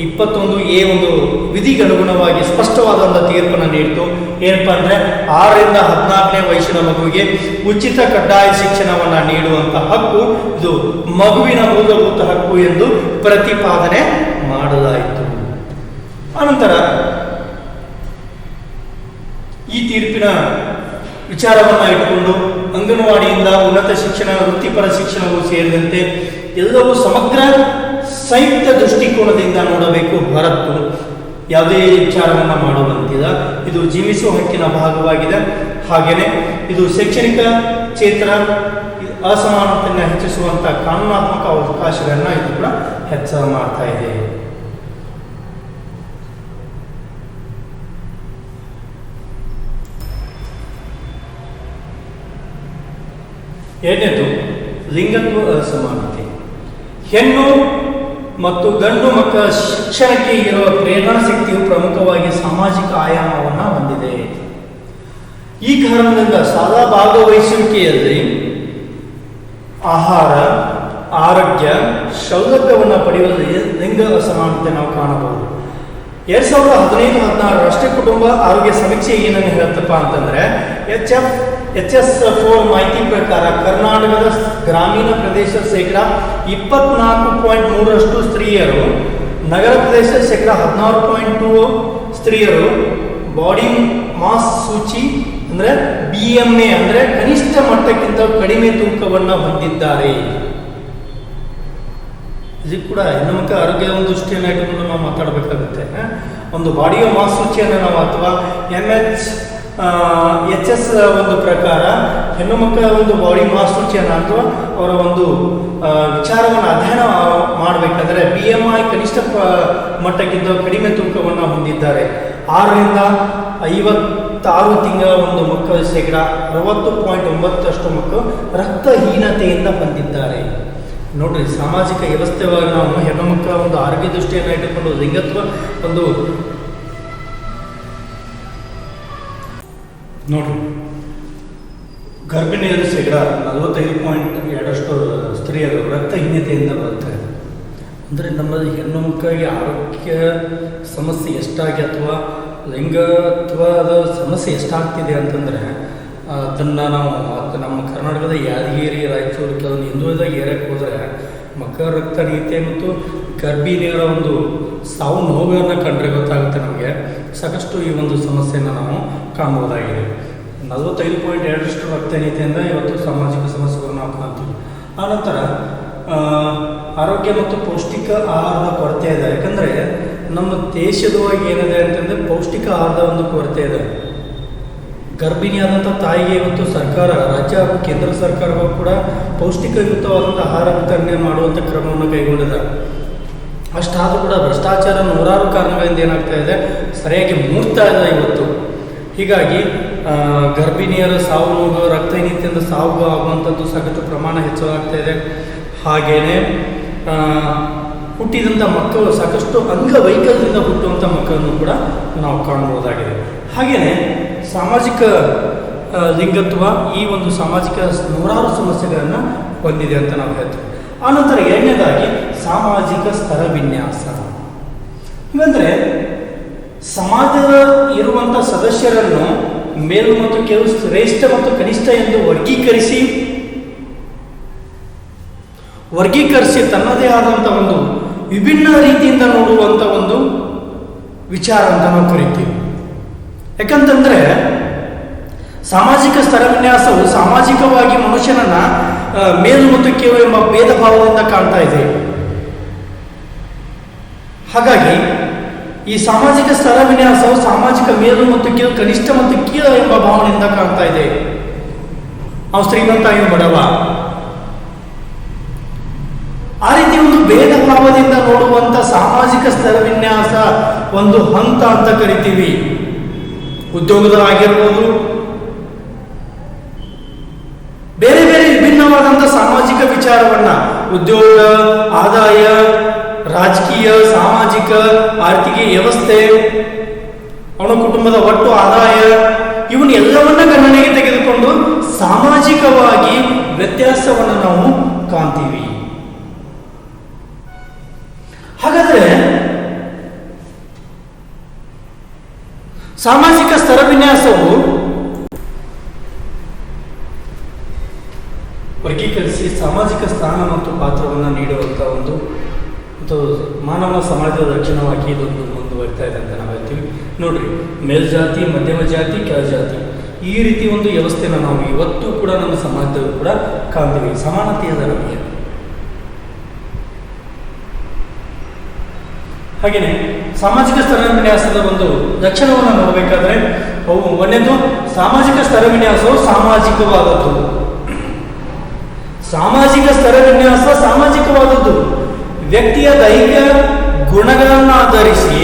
21A ಒಂದು ವಿಧಿಗೆ ಅನುಗುಣವಾಗಿ ಸ್ಪಷ್ಟವಾದ ಒಂದು ತೀರ್ಪನ್ನು ನೀಡಿತು. ಏನಪ್ಪಾ ಅಂದರೆ, 6ರಿಂದ 14ನೇ ವಯಸ್ಸಿನ ಮಗುವಿಗೆ ಉಚಿತ ಕಡ್ಡಾಯ ಶಿಕ್ಷಣವನ್ನು ನೀಡುವಂಥ ಹಕ್ಕು ಇದು ಮಗುವಿನ ಮೂಲಭೂತ ಹಕ್ಕು ಎಂದು ಪ್ರತಿಪಾದನೆ ಮಾಡಲಾಯಿತು. ಅನಂತರ ಈ ತೀರ್ಪಿನ ವಿಚಾರವನ್ನು ಇಟ್ಟುಕೊಂಡು ಅಂಗನವಾಡಿಯಿಂದ ಉನ್ನತ ಶಿಕ್ಷಣ, ವೃತ್ತಿಪರ ಶಿಕ್ಷಣವೂ ಸೇರಿದಂತೆ ಎಲ್ಲವೂ ಸಮಗ್ರ ಸಂಯುಕ್ತ ದೃಷ್ಟಿಕೋನದಿಂದ ನೋಡಬೇಕು ಹೊರತು ಯಾವುದೇ ವಿಚಾರವನ್ನು ಮಾಡುವಂತಿಲ್ಲ. ಇದು ಜೀವಿಸುವ ಹಕ್ಕಿನ ಭಾಗವಾಗಿದೆ. ಹಾಗೆಯೇ ಇದು ಶೈಕ್ಷಣಿಕ ಕ್ಷೇತ್ರ ಅಸಮಾನತೆಯನ್ನು ಹೆಚ್ಚಿಸುವಂಥ ಕಾನೂನಾತ್ಮಕ ಅವಕಾಶಗಳನ್ನು ಇದು ಕೂಡ ಹೆಚ್ಚಳ ಮಾಡ್ತಾ ಇದೆ. ಎರಡನೇದು ಲಿಂಗತ್ವ ಅಸಮಾನತೆ. ಹೆಣ್ಣು ಮತ್ತು ಗಂಡು ಮಕ್ಕಳ ಶಿಕ್ಷಣಕ್ಕೆ ಇರುವ ಪ್ರೇರಣಾ ಶಕ್ತಿಯು ಪ್ರಮುಖವಾಗಿ ಸಾಮಾಜಿಕ ಆಯಾಮವನ್ನು ಹೊಂದಿದೆ. ಈ ಕಾರಣದಿಂದ ಶಾಲಾ ಭಾಗವಹಿಸುವಿಕೆಯಲ್ಲಿ ಆಹಾರ, ಆರೋಗ್ಯ, ಸೌಲಭ್ಯವನ್ನು ಪಡೆಯುವಲ್ಲಿ ಲಿಂಗ ಅಸಮಾನತೆ ನಾವು ಕಾಣಬಹುದು. 2015-16 ರಾಷ್ಟ್ರೀಯ ಕುಟುಂಬ ಆರೋಗ್ಯ ಸಮೀಕ್ಷೆ ಏನನ್ನು ಹೇಳುತ್ತಪ್ಪ ಅಂತಂದ್ರೆ, HS4 ಮಾಹಿತಿ ಪ್ರಕಾರ ಕರ್ನಾಟಕದ ಗ್ರಾಮೀಣ ಪ್ರದೇಶ 24.3% ಸ್ತ್ರೀಯರು, ನಗರ ಪ್ರದೇಶ 16.2% ಸ್ತ್ರೀಯರು ಬಾಡಿ ಮಾಸ್ ಸೂಚಿ ಅಂದ್ರೆ BMI ಅಂದ್ರೆ ಕನಿಷ್ಠ ಮಟ್ಟಕ್ಕಿಂತ ಕಡಿಮೆ ತೂಕವನ್ನು ಹೊಂದಿದ್ದಾರೆ. ಇದು ಕೂಡ ಹೆಣ್ಣು ಮಕ್ಕಳ ಆರೋಗ್ಯ ಒಂದು ದೃಷ್ಟಿಯನ್ನು ಇಟ್ಟುಕೊಂಡು ನಾವು ಮಾತಾಡಬೇಕಾಗುತ್ತೆ. ಒಂದು ಬಾಡಿಯ ಮಾಸ್ ಸೂಚಿಯನ್ನು ನಾವು ಅಥವಾ HS ಒಂದು ಪ್ರಕಾರ ಹೆಣ್ಣು ಮಕ್ಕಳ ಒಂದು ಬಾಡಿ ಮಾಸ್ ಸೂಚಿಯನ್ನು ಅಥವಾ ಅವರ ಒಂದು ವಿಚಾರವನ್ನು ಅಧ್ಯಯನ ಮಾಡಬೇಕಾದ್ರೆ BMI ಕನಿಷ್ಠ ಮಟ್ಟಕ್ಕಿಂತ ಕಡಿಮೆ ತೂಕವನ್ನು ಹೊಂದಿದ್ದಾರೆ. 6ರಿಂದ 56 ತಿಂಗಳ ಒಂದು ಮಕ್ಕಳ 60.9% ಮಕ್ಕಳು ರಕ್ತಹೀನತೆಯಿಂದ ಹೊಂದಿದ್ದಾರೆ. ನೋಡ್ರಿ, ಸಾಮಾಜಿಕ ವ್ಯವಸ್ಥೆವಾಗಿ ನಾವು ಹೆಣ್ಣು ಮಕ್ಕಳ ಒಂದು ಆರೋಗ್ಯ ದೃಷ್ಟಿಯನ್ನು ಇಟ್ಟುಕೊಂಡು ಲಿಂಗತ್ವ ಒಂದು ನೋಡ್ರಿ, ಗರ್ಭಿಣಿಯರು 45.2% ಸ್ತ್ರೀಯರು ರಕ್ತಹೀನತೆಯಿಂದ ಬರ್ತಾರೆ. ಅಂದರೆ ನಮ್ಮಲ್ಲಿ ಹೆಣ್ಣು ಮಕ್ಕಳಿಗೆ ಆರೋಗ್ಯ ಸಮಸ್ಯೆ ಎಷ್ಟಾಗಿ ಅಥವಾ ಲಿಂಗತ್ವದ ಸಮಸ್ಯೆ ಎಷ್ಟಾಗ್ತಿದೆ ಅಂತಂದರೆ ಅದನ್ನು ನಾವು ನಮ್ಮ ಕರ್ನಾಟಕದ ಯಾದಗಿರಿ, ರಾಯಚೂರು ಕೆಲವೊಂದು ಹಿಂದುಳಿದ ಏರಿಯಾಕ್ಕೆ ಹೋದರೆ ಮಕ್ಕಳ ರಕ್ತಹೀನತೆ ಮತ್ತು ಗರ್ಭಿಣಿಯರ ಒಂದು ಸಾವು ನೋವುಗಳನ್ನು ಕಂಡ್ರೆ ಗೊತ್ತಾಗುತ್ತೆ ನಮಗೆ. ಸಾಕಷ್ಟು ಈ ಒಂದು ಸಮಸ್ಯೆಯನ್ನು ನಾವು ಕಾಣಬಹುದಾಗಿದೆ. 45.2% ರಕ್ತಹೀನತೆಯಿಂದ ಇವತ್ತು ಸಾಮಾಜಿಕ ಸಮಸ್ಯೆಗಳನ್ನು ನಾವು ಕಾಣ್ತೀವಿ. ಆನಂತರ ಆರೋಗ್ಯ ಮತ್ತು ಪೌಷ್ಟಿಕ ಆಹಾರದ ಕೊರತೆ ಇದೆ. ಯಾಕಂದರೆ ನಮ್ಮ ದೇಶದೊಳಗೆ ಏನಿದೆ ಅಂತಂದರೆ ಪೌಷ್ಟಿಕ ಆಹಾರದ ಒಂದು ಕೊರತೆ ಇದೆ. ಗರ್ಭಿಣಿಯಾದಂಥ ತಾಯಿಗೆ ಇವತ್ತು ಸರ್ಕಾರ, ರಾಜ್ಯ ಹಾಗೂ ಕೇಂದ್ರ ಸರ್ಕಾರಗಳು ಕೂಡ ಪೌಷ್ಟಿಕಯುತವಾದಂಥ ಆಹಾರ ವಿತರಣೆ ಮಾಡುವಂಥ ಕ್ರಮವನ್ನು ಕೈಗೊಂಡಿದೆ. ಅಷ್ಟಾದರೂ ಕೂಡ ಭ್ರಷ್ಟಾಚಾರ ನೂರಾರು ಕಾರಣಗಳಿಂದ ಏನಾಗ್ತಾ ಇದೆ, ಸರಿಯಾಗಿ ಮೂಡ್ತಾ ಇದೆ ಇವತ್ತು. ಹೀಗಾಗಿ ಗರ್ಭಿಣಿಯರ ಸಾವು ನೋವು, ರಕ್ತಹೀನತೆಯಿಂದ ಸಾವು ಆಗುವಂಥದ್ದು ಸಾಕಷ್ಟು ಪ್ರಮಾಣ ಹೆಚ್ಚಾಗ್ತಾ ಇದೆ. ಹಾಗೆಯೇ ಹುಟ್ಟಿದಂಥ ಮಕ್ಕಳು ಸಾಕಷ್ಟು ಅಂಗವೈಕಲ್ಯದಿಂದ ಹುಟ್ಟುವಂಥ ಮಕ್ಕಳನ್ನು ಕೂಡ ನಾವು ಕಾಣಬಹುದಾಗಿದೆ. ಹಾಗೆಯೇ ಸಾಮಾಜಿಕ ಲಿಂಗತ್ವ ಈ ಒಂದು ಸಾಮಾಜಿಕ ನೂರಾರು ಸಮಸ್ಯೆಗಳನ್ನು ಹೊಂದಿದೆ ಅಂತ ನಾವು ಹೇಳ್ತೀವಿ. ಆನಂತರ ಎರಡನೇದಾಗಿ ಸಾಮಾಜಿಕ ಸ್ತರ ವಿನ್ಯಾಸ. ಇವಂದರೆ ಸಮಾಜದ ಇರುವಂಥ ಸದಸ್ಯರನ್ನು ಮೇಲು ಮತ್ತು ಕೆಲವು ಶ್ರೇಷ್ಠ ಮತ್ತು ಕನಿಷ್ಠ ಎಂದು ವರ್ಗೀಕರಿಸಿ ತನ್ನದೇ ಆದಂಥ ಒಂದು ವಿಭಿನ್ನ ರೀತಿಯಿಂದ ನೋಡುವಂಥ ಒಂದು ವಿಚಾರ ಅಂತ ನಾವು ಕರಿತೀವಿ. ಯಾಕಂತಂದರೆ ಸಾಮಾಜಿಕ ಸ್ತರ ವಿನ್ಯಾಸವು ಸಾಮಾಜಿಕವಾಗಿ ಮನುಷ್ಯನನ್ನ ಮೇಲು ಮತ್ತು ಕೀಳು ಎಂಬ ಭೇದ ಭಾವದಿಂದ ಕಾಣ್ತಾ ಇದೆ. ಹಾಗಾಗಿ ಈ ಸಾಮಾಜಿಕ ಸ್ತರ ವಿನ್ಯಾಸವು ಸಾಮಾಜಿಕ ಮೇಲು ಮತ್ತು ಕೀಳು, ಕನಿಷ್ಠ ಮತ್ತು ಕೀಳು ಎಂಬ ಭಾವನೆಯಿಂದ ಕಾಣ್ತಾ ಇದೆ. ಅವು ಶ್ರೀಮಂತ, ಇವು ಬಡವ, ಆ ರೀತಿ ಒಂದು ಭೇದ ಭಾವದಿಂದ ನೋಡುವಂಥ ಸಾಮಾಜಿಕ ಸ್ತರ ವಿನ್ಯಾಸ ಒಂದು ಹಂತ ಅಂತ ಕರಿತೀವಿ. ಉದ್ಯೋಗದಲ್ಲಾಗಿರ್ಬೋದು, ಬೇರೆ ಬೇರೆ ವಿಭಿನ್ನವಾದಂಥ ಸಾಮಾಜಿಕ ವಿಚಾರವನ್ನ, ಉದ್ಯೋಗ, ಆದಾಯ, ರಾಜಕೀಯ, ಸಾಮಾಜಿಕ, ಆರ್ಥಿಕ ವ್ಯವಸ್ಥೆ, ಅವನ ಕುಟುಂಬದ ಒಟ್ಟು ಆದಾಯ, ಇವನ್ನ ಎಲ್ಲವನ್ನ ಗಣನೆಗೆ ತೆಗೆದುಕೊಂಡು ಸಾಮಾಜಿಕವಾಗಿ ವ್ಯತ್ಯಾಸವನ್ನು ನಾವು ಕಾಣ್ತೀವಿ. ಹಾಗಾದ್ರೆ ಸಾಮಾಜಿಕ ಸ್ತರ ವಿನ್ಯಾಸವು ವರ್ಗೀಕರಿಸಿ ಸಾಮಾಜಿಕ ಸ್ಥಾನ ಮತ್ತು ಪಾತ್ರವನ್ನು ನೀಡುವಂಥ ಒಂದು ಮಾನವ ಸಮಾಜದ ರಕ್ಷಣವಾಗಿ ಇದೊಂದು ಮುಂದುವರಿತಾ ಇದೆ ಅಂತ ನಾವು ಹೇಳ್ತೀವಿ. ನೋಡ್ರಿ, ಮೇಲ್ಜಾತಿ, ಮಧ್ಯಮ ಜಾತಿ, ಕೆಳಜಾತಿ, ಈ ರೀತಿ ಒಂದು ವ್ಯವಸ್ಥೆನ ನಾವು ಇವತ್ತು ಕೂಡ ನಮ್ಮ ಸಮಾಜದಲ್ಲೂ ಕೂಡ ಕಾಣ್ತೀವಿ. ಸಮಾನತೆ ಅದ ನಮಗೆ. ಹಾಗೆಯೇ ಸಾಮಾಜಿಕ ಸ್ತರ ವಿನ್ಯಾಸದ ಒಂದು ಲಕ್ಷಣವನ್ನು ನೋಡಬೇಕಾದ್ರೆ ಅವು ಒಂದೇದು ಸಾಮಾಜಿಕ ಸ್ತರ ವಿನ್ಯಾಸವು ಸಾಮಾಜಿಕವಾದದ್ದು. ಸಾಮಾಜಿಕ ಸ್ತರ ವಿನ್ಯಾಸ ಸಾಮಾಜಿಕವಾದದ್ದು ವ್ಯಕ್ತಿಯ ದೈಹಿಕ ಗುಣಗಳನ್ನು ಆಧರಿಸಿ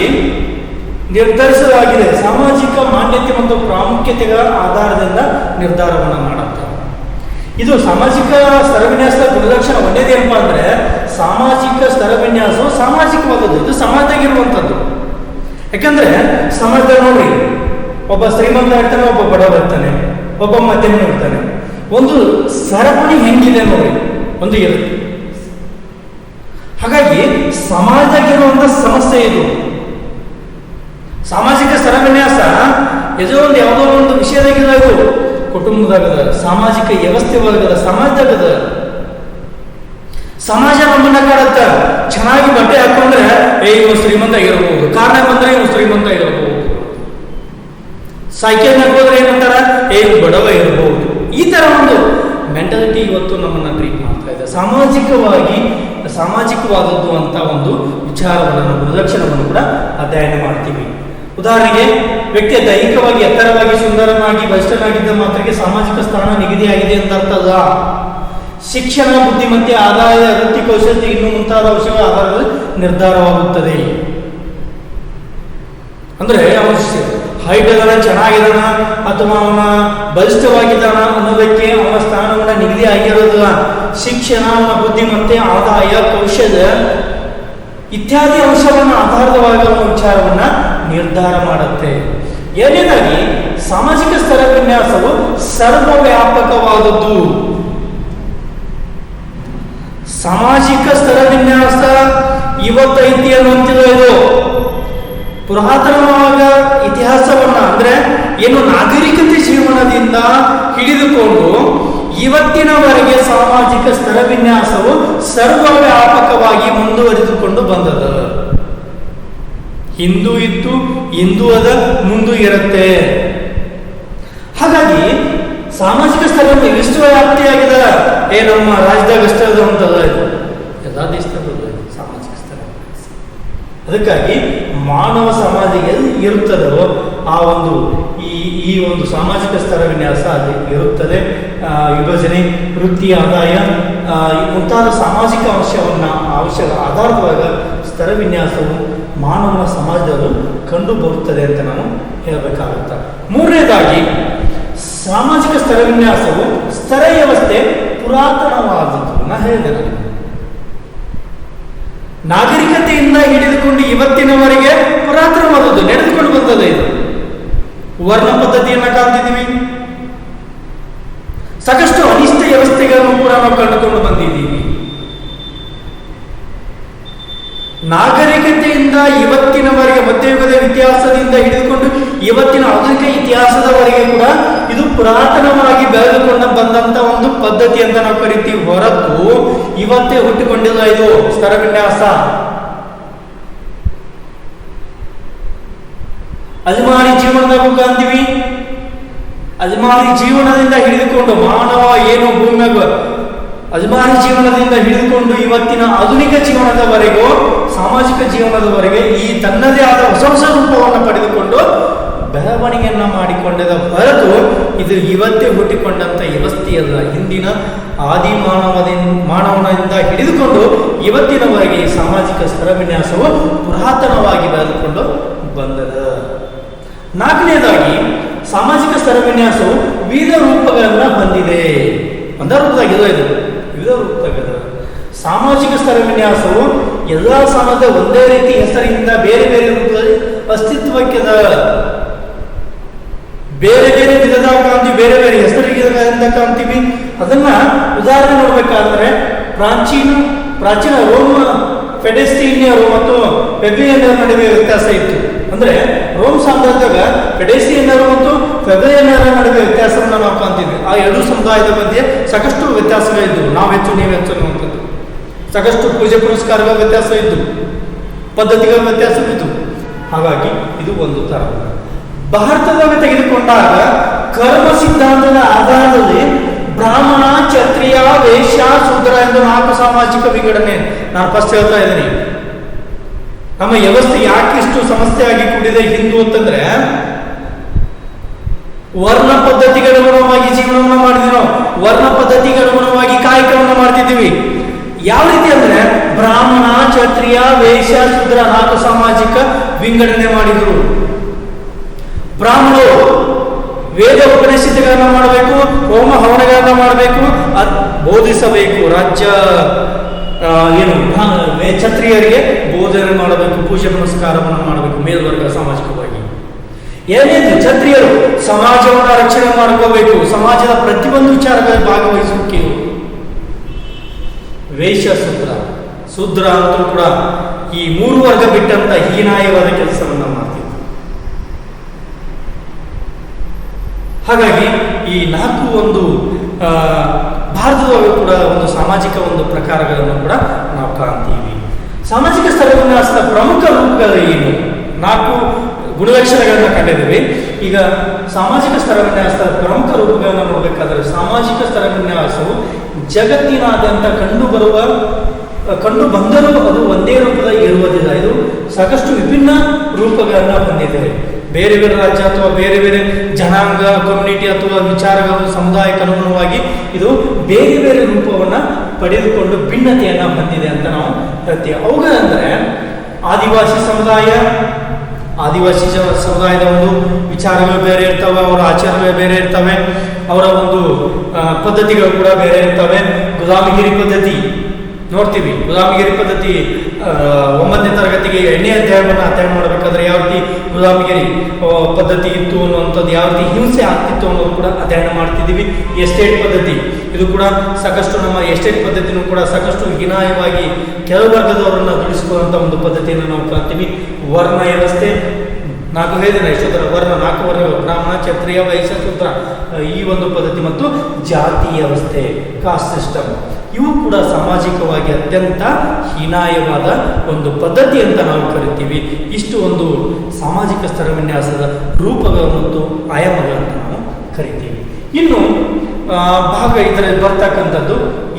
ನಿರ್ಧರಿಸಲಾಗಿದೆ. ಸಾಮಾಜಿಕ ಮಾನ್ಯತೆ ಮತ್ತು ಪ್ರಾಮುಖ್ಯತೆಗಳ ಆಧಾರದಿಂದ ನಿರ್ಧಾರವನ್ನು ಮಾಡುತ್ತೆ. ಇದು ಸಾಮಾಜಿಕ ಸ್ತರ ವಿನ್ಯಾಸದ ಗುಣಲಕ್ಷಣ ಒಂದೇದೇನಪ್ಪ ಅಂದ್ರೆ ಸಾಮಾಜಿಕ ಸ್ತರ ವಿನ್ಯಾಸವು ಸಾಮಾಜಿಕವಾದದ್ದು. ಇದು ಸಮಾಜದಾಗಿರುವಂಥದ್ದು. ಯಾಕಂದ್ರೆ ಸಮಾಜದಲ್ಲಿ ನೋಡ್ರಿ, ಒಬ್ಬ ಶ್ರೀಮಂತ ಇರ್ತಾನೆ, ಒಬ್ಬ ಬಡವ ಇರ್ತಾನೆ, ಒಬ್ಬ ಮಧ್ಯಮ ಇರ್ತಾನೆ. ಒಂದು ಸರಪಣಿ ಹೆಂಗಿದೆ ನೋಡಿ, ಒಂದು ಇರುತ್ತೆ. ಹಾಗಾಗಿ ಸಮಾಜಕ್ಕಿರುವಂಥ ಸಮಸ್ಯೆ ಇದು. ಸಾಮಾಜಿಕ ಸ್ತರ ವಿನ್ಯಾಸ ಎಷ್ಟೋ ಒಂದು ಯಾವುದೋ ಒಂದು ವಿಷಯದಾಗಿಲ್ಲ, ಇದು ಕುಟುಂಬದಾಗದ, ಸಾಮಾಜಿಕ ವ್ಯವಸ್ಥೆ ಒಳಗದ, ಸಮಾಜದಾಗದ. ಸಮಾಜ ನಮ್ಮನ್ನ ಕಾಡುತ್ತ. ಚೆನ್ನಾಗಿ ಬಟ್ಟೆ ಹಾಕೊಂಡ್ರೆ ಇವು ಶ್ರೀಮಂತ ಆಗಿರಬಹುದು, ಕಾರಣ ಬಂದ್ರೆ ಇವು ಶ್ರೀಮಂತ ಆಗಿರಬಹುದು, ಸೈಕಲ್ ಹಾಕೋದ್ರೆ ಏನಂತಾರ ಇವು ಬಡವ ಇರಬಹುದು. ಈ ತರ ಒಂದು ಮೆಂಟಾಲಿಟಿ ಇವತ್ತು ನಮ್ಮನ್ನ ಟ್ರೀಟ್ ಮಾಡ್ತಾ ಇದೆ. ಸಾಮಾಜಿಕವಾದದ್ದು ಅಂತ ಒಂದು ವಿಚಾರವನ್ನು, ಗುಣಲಕ್ಷಣವನ್ನು ಕೂಡ ಅಧ್ಯಯನ ಮಾಡ್ತೀವಿ. ಉದಾಹರಣೆಗೆ, ವ್ಯಕ್ತಿಯ ದೈಹಿಕವಾಗಿ ಎತ್ತರವಾಗಿ, ಸುಂದರನಾಗಿ, ಬಲಿಷ್ಠನಾಗಿದ್ದ ಮಾತ್ರಕ್ಕೆ ಸಾಮಾಜಿಕ ಸ್ಥಾನ ನಿಗದಿಯಾಗಿದೆ ಅಂತ ಅರ್ಥ ಅಲ್ಲ. ಶಿಕ್ಷಣ, ಬುದ್ಧಿಮತ್ತೆ, ಆದಾಯ, ವೃತ್ತಿ ಕೌಶಲ್ಯ ಇನ್ನು ಮುಂತಾದ ಅಂಶಗಳ ಆಧಾರದಲ್ಲಿ ನಿರ್ಧಾರವಾಗುತ್ತದೆ. ಅಂದ್ರೆ ಅವನ ಹೈಟ್ ಅದನ, ಚೆನ್ನಾಗಿದ್ದಾನ ಅಥವಾ ಅವನ ಬಲಿಷ್ಠವಾಗಿದ್ದಾನ ಅನ್ನೋದಕ್ಕೆ ಅವನ ಸ್ಥಾನವನ್ನು ನಿಗದಿ ಆಗಿರೋದಿಲ್ಲ. ಶಿಕ್ಷಣ, ಅವನ ಬುದ್ಧಿಮತ್ತೆ, ಆದಾಯ, ಕೌಶಲ್ಯ ಇತ್ಯಾದಿ ಅಂಶವನ್ನು ಆಧಾರವಾಗಿ ಅವನ ವಿಚಾರವನ್ನ ನಿರ್ಧಾರ ಮಾಡುತ್ತೆ. ಎರಡನೇದಾಗಿ ಸಾಮಾಜಿಕ ಸ್ತರ ವಿನ್ಯಾಸವು ಸರ್ವವ್ಯಾಪಕವಾದದ್ದು. ಸಾಮಾಜಿಕ ಸ್ತರ ವಿನ್ಯಾಸ ಇವತ್ತೈತಿ ಅನ್ನುವಂತಿಲ್ಲ. ಇದು ಪುರಾತನವಾದ ಇತಿಹಾಸವನ್ನ, ಅಂದ್ರೆ ಏನು ನಾಗರಿಕತೆ ಜೀವನದಿಂದ ಹಿಡಿದುಕೊಂಡು ಇವತ್ತಿನವರೆಗೆ ಸಾಮಾಜಿಕ ಸ್ತರ ವಿನ್ಯಾಸವು ಸರ್ವವ್ಯಾಪಕವಾಗಿ ಮುಂದುವರಿದುಕೊಂಡು ಬಂದದ. ಹಿಂದೂ ಇತ್ತು, ಇಂದು ಅದ, ಮುಂದೂ ಇರುತ್ತೆ. ಹಾಗಾಗಿ ಸಾಮಾಜಿಕ ಸ್ತರ ವಿಶ್ವವ್ಯಾಪ್ತಿಯಾಗಿದೆ. ನಮ್ಮ ರಾಜ್ಯದಾಗ ಅಷ್ಟೇ ಅದು ಅಂತಲ್ಲ. ಇದು ಎಲ್ಲ ದೇಶದಲ್ಲೂ ಸಾಮಾಜಿಕ ಸ್ತರ. ಅದಕ್ಕಾಗಿ ಮಾನವ ಸಮಾಜ ಎಲ್ಲಿ ಇರುತ್ತದೋ ಆ ಒಂದು ಈ ಒಂದು ಸಾಮಾಜಿಕ ಸ್ತರ ವಿನ್ಯಾಸ ಅಲ್ಲಿ ಇರುತ್ತದೆ. ವಿಭಜನೆ, ವೃತ್ತಿ, ಆದಾಯ ಮುಂತಾದ ಸಾಮಾಜಿಕ ಅವಶ್ಯದ ಆಧಾರವಾಗ ಸ್ತರ ವಿನ್ಯಾಸವು ಮಾನವನ ಸಮಾಜದಲ್ಲೂ ಕಂಡು ಬರುತ್ತದೆ ಅಂತ ನಾವು ಹೇಳಬೇಕಾಗುತ್ತೆ. ಮೂರನೇದಾಗಿ ಸಾಮಾಜಿಕ ಸ್ತರ ವಿನ್ಯಾಸವು ಸ್ತರ ವ್ಯವಸ್ಥೆ ಪುರಾತನವಾದದ್ದು. ನಾ ಹೇಳಿದೆ, ನಾಗರಿಕತೆಯಿಂದ ಹಿಡಿದುಕೊಂಡು ಇವತ್ತಿನವರೆಗೆ ಪುರಾತನವಾದದ್ದು ನಡೆದುಕೊಂಡು ಬಂದದ್ದು. ಇದು ವರ್ಣ ಪದ್ಧತಿಯನ್ನು ಕಾಣ್ತಿದ್ದೀವಿ, ಸಾಕಷ್ಟು ಅನಿಷ್ಟ ವ್ಯವಸ್ಥೆಗಳನ್ನು ಕೂಡ ನಾವು ಕಂಡುಕೊಂಡು ಬಂದಿದ್ದೀವಿ. ನಾಗರಿಕತೆಯಿಂದ ಇವತ್ತಿನವರೆಗೆ ಮಧ್ಯಯುಗದ ಇತಿಹಾಸದಿಂದ ಹಿಡಿದುಕೊಂಡು ಇವತ್ತಿನ ಆಧುನಿಕ ಇತಿಹಾಸದವರೆಗೆ ಕೂಡ ಇದು ಪುರಾತನವಾಗಿ ಬೆಳೆದುಕೊಂಡು ಬಂದಂತ ಒಂದು ಪದ್ಧತಿ ಅಂತ ನಾವು ಕರಿತೀವಿ. ಹೊರತು ಇವತ್ತೇ ಹುಟ್ಟಿಕೊಂಡಿಲ್ಲ ಇದು ಸ್ತರ ವಿನ್ಯಾಸ. ಅಜಮಾರಿ ಜೀವನದಾಗ ಕಾಣ್ತೀವಿ. ಅಜಮಾರಿ ಜೀವನದಿಂದ ಹಿಡಿದುಕೊಂಡು ಮಾನವ ಏನು ಭೂಮಿಯಾಗ ಅಜಮಾರಿ ಜೀವನದಿಂದ ಹಿಡಿದುಕೊಂಡು ಇವತ್ತಿನ ಆಧುನಿಕ ಜೀವನದವರೆಗೂ, ಸಾಮಾಜಿಕ ಜೀವನದವರೆಗೆ ಈ ತನ್ನದೇ ಆದ ಹೊಸ ಹೊಸ ರೂಪವನ್ನು ಪಡೆದುಕೊಂಡು ಬೆಳವಣಿಗೆಯನ್ನ ಮಾಡಿಕೊಂಡದ ಹೊರತು ಇದು ಇವತ್ತೇ ಹುಟ್ಟಿಕೊಂಡಂತ ವ್ಯವಸ್ಥೆಯಲ್ಲ. ಹಿಂದಿನ ಆದಿ ಮಾನವನಿಂದ ಹಿಡಿದುಕೊಂಡು ಇವತ್ತಿನವರೆಗೆ ಈ ಸಾಮಾಜಿಕ ಸ್ತರ ವಿನ್ಯಾಸವು ಪುರಾತನವಾಗಿ ಬೆಳೆದುಕೊಂಡು ಬಂದದ. ನಾಲ್ಕನೇದಾಗಿ ಸಾಮಾಜಿಕ ಸ್ತರ ವಿನ್ಯಾಸವು ವಿವಿಧ ರೂಪಗಳನ್ನ ಹೊಂದಿದೆ. ಒಂದ ರೂಪದಾಗಿದೆ ಇದು, ವಿವಿಧ ರೂಪದಾಗಿದೆ. ಸಾಮಾಜಿಕ ಸ್ತರ ವಿನ್ಯಾಸವು ಎಲ್ಲ ಸಮಾಜ ಒಂದೇ ರೀತಿ ಹೆಸರಿನಿಂದ ಬೇರೆ ಬೇರೆ ರೂಪದಲ್ಲಿ ಅಸ್ತಿತ್ವಕ್ಕಿದ. ಬೇರೆ ಬೇರೆ ವಿಧದಾಗ ಕಾಣ್ತೀವಿ, ಬೇರೆ ಬೇರೆ ಹೆಸರಿನಿಂದ ಕಾಣ್ತೀವಿ. ಅದನ್ನ ಉದಾಹರಣೆ ನೋಡ್ಬೇಕಾದ್ರೆ ಪ್ರಾಚೀನ ರೋಮ್ ಫೆಡೆಸ್ಟೀನಿಯರು ಮತ್ತು ಫೆಬ್ರಿಯನ್ನರ ನಡುವೆ ವ್ಯತ್ಯಾಸ ಇತ್ತು. ಅಂದ್ರೆ ರೋಮ್ ಸಾಮ್ರಾಜ್ಯದಾಗ ಫೆಡೆಸ್ಟೀನಿಯರು ಮತ್ತು ಫೆಬ್ರಿಯನ್ನರ ನಡುವೆ ವ್ಯತ್ಯಾಸವನ್ನು ನಾವು ಕಾಣ್ತಿದ್ವಿ. ಆ ಎರಡು ಸಮುದಾಯದ ಮಧ್ಯೆ ಸಾಕಷ್ಟು ವ್ಯತ್ಯಾಸಗಳಿದ್ದವು. ನಾವು ಹೆಚ್ಚು, ನೀವು ಹೆಚ್ಚು ಅನ್ನುವಂಥದ್ದು. ಸಾಕಷ್ಟು ಪೂಜೆ ಪುರಸ್ಕಾರಗಳ ವ್ಯತ್ಯಾಸ ಇದ್ದು, ಪದ್ಧತಿಗಳ ವ್ಯತ್ಯಾಸವಿದ್ದು. ಹಾಗಾಗಿ ಇದು ಒಂದು ತರ. ಭಾರತದಲ್ಲಿ ತೆಗೆದುಕೊಂಡಾಗ ಕರ್ಮ ಸಿದ್ಧಾಂತದ ಆಧಾರದಲ್ಲಿ ಬ್ರಾಹ್ಮಣ, ಕ್ಷತ್ರಿಯ, ವೈಶ್ಯ, ಶೂದ್ರ ಎಂದು 4 ಸಾಮಾಜಿಕ ವಿಂಗಡಣೆ. ನಾನು ಫಸ್ಟ್ ಹೇಳ್ತಾ ಇದ್ದೀನಿ, ನಮ್ಮ ವ್ಯವಸ್ಥೆ ಯಾಕೆ ಇಷ್ಟು ಸಮಸ್ಯೆಯಾಗಿ ಕೂಡಿದೆ ಹಿಂದೂ ಅಂತಂದ್ರೆ ವರ್ಣ ಪದ್ಧತಿಗೆ ಅನುಗುಣವಾಗಿ ಜೀವನವನ್ನು ಮಾಡಿದ್ವಿ. ನಾವು ವರ್ಣ ಪದ್ಧತಿಗೆ ಅನುಗುಣವಾಗಿ ಕಾಯಕವನ್ನು ಮಾಡ್ತಿದ್ದೀವಿ. ಯಾವ ರೀತಿ ಅಂದ್ರೆ ಬ್ರಾಹ್ಮಣ, ಕ್ಷತ್ರಿಯ, ವೈಶ್ಯ, ಶೂದ್ರ 4 ಸಾಮಾಜಿಕ ವಿಂಗಡಣೆ ಮಾಡಿದ್ರು. ಬ್ರಾಹ್ಮಣರು ವೇದ ಉಪನಿಷತ್ತುಗಳನ್ನು ಮಾಡಬೇಕು, ಹೋಮ ಹವನಗಳನ್ನು ಮಾಡಬೇಕು, ಬೋಧಿಸಬೇಕು. ರಾಜ್ಯ ಕ್ಷತ್ರಿಯರಿಗೆ ಬೋಧನೆ ಮಾಡಬೇಕು, ಪೂಜೆ ಪುನಸ್ಕಾರವನ್ನು ಮಾಡಬೇಕು ಮೇಲ್ವರ್ಗ ಸಾಮಾಜಿಕವಾಗಿ. ಏನೇನು ಕ್ಷತ್ರಿಯರು ಸಮಾಜವನ್ನು ರಕ್ಷಣೆ ಮಾಡ್ಕೋಬೇಕು, ಸಮಾಜದ ಪ್ರತಿಯೊಂದು ವಿಚಾರಗಳಲ್ಲಿ ಭಾಗವಹಿಸುವಿಕೆ. ವೈಶ್ಯ, ಶೂದ್ರ ಅಂತೂ ಕೂಡ ಈ 3 ವರ್ಗ ಬಿಟ್ಟಂತ ಹೀನಾಯವಾದ ಕೆಲಸವನ್ನ ಮಾಡ್ತೀವಿ. ಹಾಗಾಗಿ ಈ 4 ಒಂದು ಭಾರತದೊಳಗೆ ಕೂಡ ಒಂದು ಸಾಮಾಜಿಕ ಒಂದು ಪ್ರಕಾರಗಳನ್ನು ಕೂಡ ನಾವು ಕಾಣ್ತೀವಿ. ಸಾಮಾಜಿಕ ಸ್ತರ ವಿನ್ಯಾಸದ ಪ್ರಮುಖ ರೂಪಗಳು ಏನು? 4 ಗುಣಲಕ್ಷಣಗಳನ್ನ ಕಂಡಿದ್ದೀವಿ. ಈಗ ಸಾಮಾಜಿಕ ಸ್ತರ ವಿನ್ಯಾಸದ ಪ್ರಮುಖ ರೂಪಗಳನ್ನು ನೋಡಬೇಕಾದ್ರೆ, ಸಾಮಾಜಿಕ ಸ್ತರ ವಿನ್ಯಾಸವು ಜಗತ್ತಿನಾದ್ಯಂತ ಕಂಡು ಬಂದರೂ ಅದು ಒಂದೇ ರೂಪದಲ್ಲಿ ಇರುವುದಿಲ್ಲ. ಇದು ಸಾಕಷ್ಟು ವಿಭಿನ್ನ ರೂಪಗಳನ್ನು ಹೊಂದಿದೆ. ಬೇರೆ ಬೇರೆ ರಾಜ್ಯ ಅಥವಾ ಬೇರೆ ಬೇರೆ ಜನಾಂಗ, ಕಮ್ಯುನಿಟಿ ಅಥವಾ ವಿಚಾರಗಳು, ಸಮುದಾಯಕ್ಕೆ ಅನುಗುಣವಾಗಿ ಇದು ಬೇರೆ ಬೇರೆ ರೂಪವನ್ನು ಪಡೆದುಕೊಂಡು ಭಿನ್ನತೆಯನ್ನು ಹೊಂದಿದೆ ಅಂತ ನಾವು ಹೇಳ್ತೀವಿ. ಅವುಗಳಂದ್ರೆ ಆದಿವಾಸಿ ಸಮುದಾಯದ ಒಂದು ವಿಚಾರಗಳು ಬೇರೆ ಇರ್ತವೆ, ಅವರ ಆಚಾರಗಳು ಬೇರೆ ಇರ್ತವೆ, ಅವರ ಒಂದು ಪದ್ಧತಿಗಳು ಕೂಡ ಬೇರೆ ಇರ್ತವೆ. ಗುಲಾಮಗಿರಿ ಪದ್ಧತಿ ನೋಡ್ತೀವಿ. ಗುಲಾಮಗಿರಿ ಪದ್ಧತಿ 9ನೇ ತರಗತಿಗೆ 8ನೇ ಅಧ್ಯಾಯವನ್ನು ಅಧ್ಯಯನ ಮಾಡಬೇಕಾದ್ರೆ ಯಾವ ರೀತಿ ಗುಲಾಮಗಿರಿ ಪದ್ಧತಿ ಇತ್ತು ಅನ್ನುವಂಥದ್ದು, ಯಾವ ರೀತಿ ಹಿಂಸೆ ಆಗ್ತಿತ್ತು ಅನ್ನೋದು ಕೂಡ ಅಧ್ಯಯನ ಮಾಡ್ತಿದ್ದೀವಿ. ಎಸ್ಟೇಟ್ ಪದ್ಧತಿ, ಇದು ಕೂಡ ಸಾಕಷ್ಟು ನಮ್ಮ ಎಸ್ಟೇಟ್ ಪದ್ಧತಿನೂ ಕೂಡ ಸಾಕಷ್ಟು ಹೀನಾಯವಾಗಿ ಕೆಲವು ವರ್ಗದವರನ್ನ ದುಡಿಸಿಕೊಳ್ಳುವಂಥ ಒಂದು ಪದ್ಧತಿಯನ್ನು ನಾವು ಕಾಣ್ತೀವಿ. ವರ್ಣ ವ್ಯವಸ್ಥೆ 4 ಹೇಳಿದ್ರೆ ಇಷ್ಟೊತ್ತರ ವರ್ಣ 4 ವರ್ಗಗಳು: ಬ್ರಾಹ್ಮಣ, ಕ್ಷತ್ರಿಯ, ವೈಶ್ಯ, ಶೂದ್ರ, ಈ ಒಂದು ಪದ್ಧತಿ ಮತ್ತು ಜಾತಿ ವ್ಯವಸ್ಥೆ, ಕಾಸ್ಟ್ ಸಿಸ್ಟಮ್, ಇವು ಕೂಡ ಸಾಮಾಜಿಕವಾಗಿ ಅತ್ಯಂತ ಹೀನಾಯವಾದ ಒಂದು ಪದ್ಧತಿ ಅಂತ ನಾವು ಕರಿತೀವಿ. ಇಷ್ಟು ಒಂದು ಸಾಮಾಜಿಕ ಸ್ತರ ವಿನ್ಯಾಸದ ರೂಪಗಳು ಮತ್ತು ಆಯಾಮಗಳಂತ ನಾವು ಕರಿತೀವಿ. ಇನ್ನು ಭಾಗ ಇದರಲ್ಲಿ ಬರ್ತಕ್ಕಂಥದ್ದು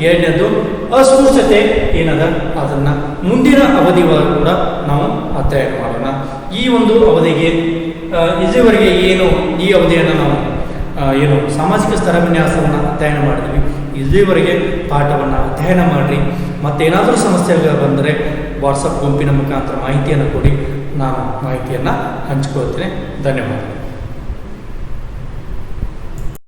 7ನೇದು ಅಸ್ಪೃಶ್ಯತೆ ಏನದ ಅದನ್ನು ಮುಂದಿನ ಅವಧಿ ಕೂಡ ನಾವು ಅಧ್ಯಯನ ಮಾಡೋಣ. ಈ ಒಂದು ಅವಧಿಗೆ ಇಲ್ಲಿವರೆಗೆ ಏನು ಈ ಅವಧಿಯನ್ನು ನಾವು ಸಾಮಾಜಿಕ ಸ್ತರ ವಿನ್ಯಾಸವನ್ನು ಅಧ್ಯಯನ ಮಾಡಿದ್ವಿ. ಇಲ್ಲಿವರೆಗೆ ಪಾಠವನ್ನು ಅಧ್ಯಯನ ಮಾಡಿರಿ. ಮತ್ತೇನಾದರೂ ಸಮಸ್ಯೆಗಳು ಬಂದರೆ ವಾಟ್ಸಪ್ ಗುಂಪಿನ ಮುಖಾಂತರ ಮಾಹಿತಿಯನ್ನು ಕೊಡಿ, ನಾನು ಮಾಹಿತಿಯನ್ನು ಹಂಚಿಕೊಳ್ತೇನೆ. ಧನ್ಯವಾದ.